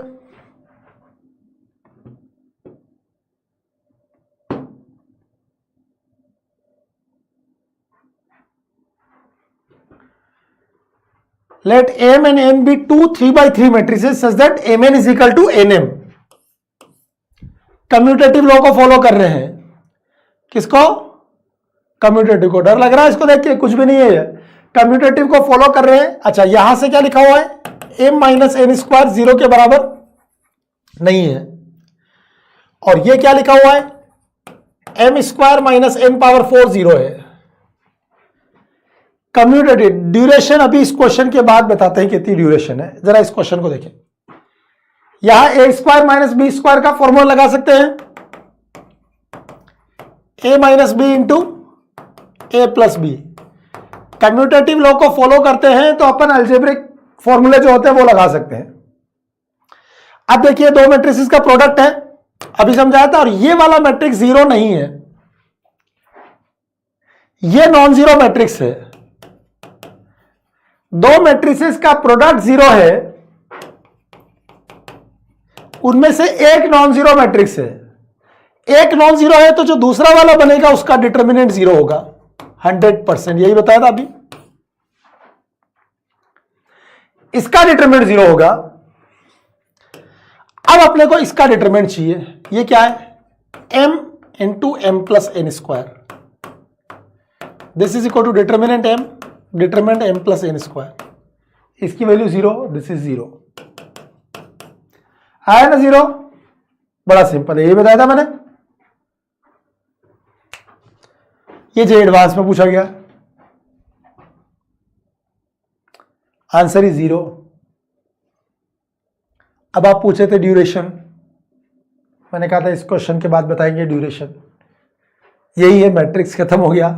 [SPEAKER 1] let m and n be two 3x3 matrices such that mn is equal to nm। Commutative law को फॉलो कर रहे हैं, किसको, कम्यूटेटिव को। डर लग रहा है इसको देख के, कुछ भी नहीं है, कम्यूटेटिव को फॉलो कर रहे हैं। अच्छा, यहां से क्या लिखा हुआ है, m माइनस एन स्क्वायर 0 के बराबर नहीं है, और ये क्या लिखा हुआ है, m square minus N power 4 0 है। कम्यूटेटिव ड्यूरेशन अभी इस क्वेश्चन के बाद बताते हैं कितनी ड्यूरेशन है। जरा इस क्वेश्चन को देखें, यहां ए स्क्वायर माइनस बी स्क्वायर का फॉर्मूला लगा सकते हैं, ए माइनस बी इंटू ए प्लस बी। कम्यूटेटिव लॉ को फॉलो करते हैं तो अपन अलजेब्रिक फॉर्मूले जो होते हैं वो लगा सकते हैं। अब देखिए, दो मैट्रिसेस का प्रोडक्ट है, अभी समझाया था, और ये वाला मैट्रिक्स जीरो नहीं है, ये नॉन जीरो मैट्रिक्स है। दो मैट्रिसेस का प्रोडक्ट जीरो है, उनमें से एक नॉन जीरो मैट्रिक्स है। एक नॉन जीरो है तो जो दूसरा वाला बनेगा उसका डिटर्मिनेंट जीरो होगा 100%, यही बताया था अभी। इसका डिटर्मिनेंट जीरो होगा। अब अपने को इसका डिटरमिनेंट चाहिए, ये क्या है, m into M plus N square, this is equal to determinant m plus N square, इसकी वैल्यू 0, दिस इज 0, आया ना 0, बड़ा सिंपल है, ये बताया था मैंने, ये जो एडवांस में पूछा गया, आंसर इज 0। अब आप पूछे थे ड्यूरेशन, मैंने कहा था इस क्वेश्चन के बाद बताएंगे ड्यूरेशन, यही है, मैट्रिक्स खत्म हो गया।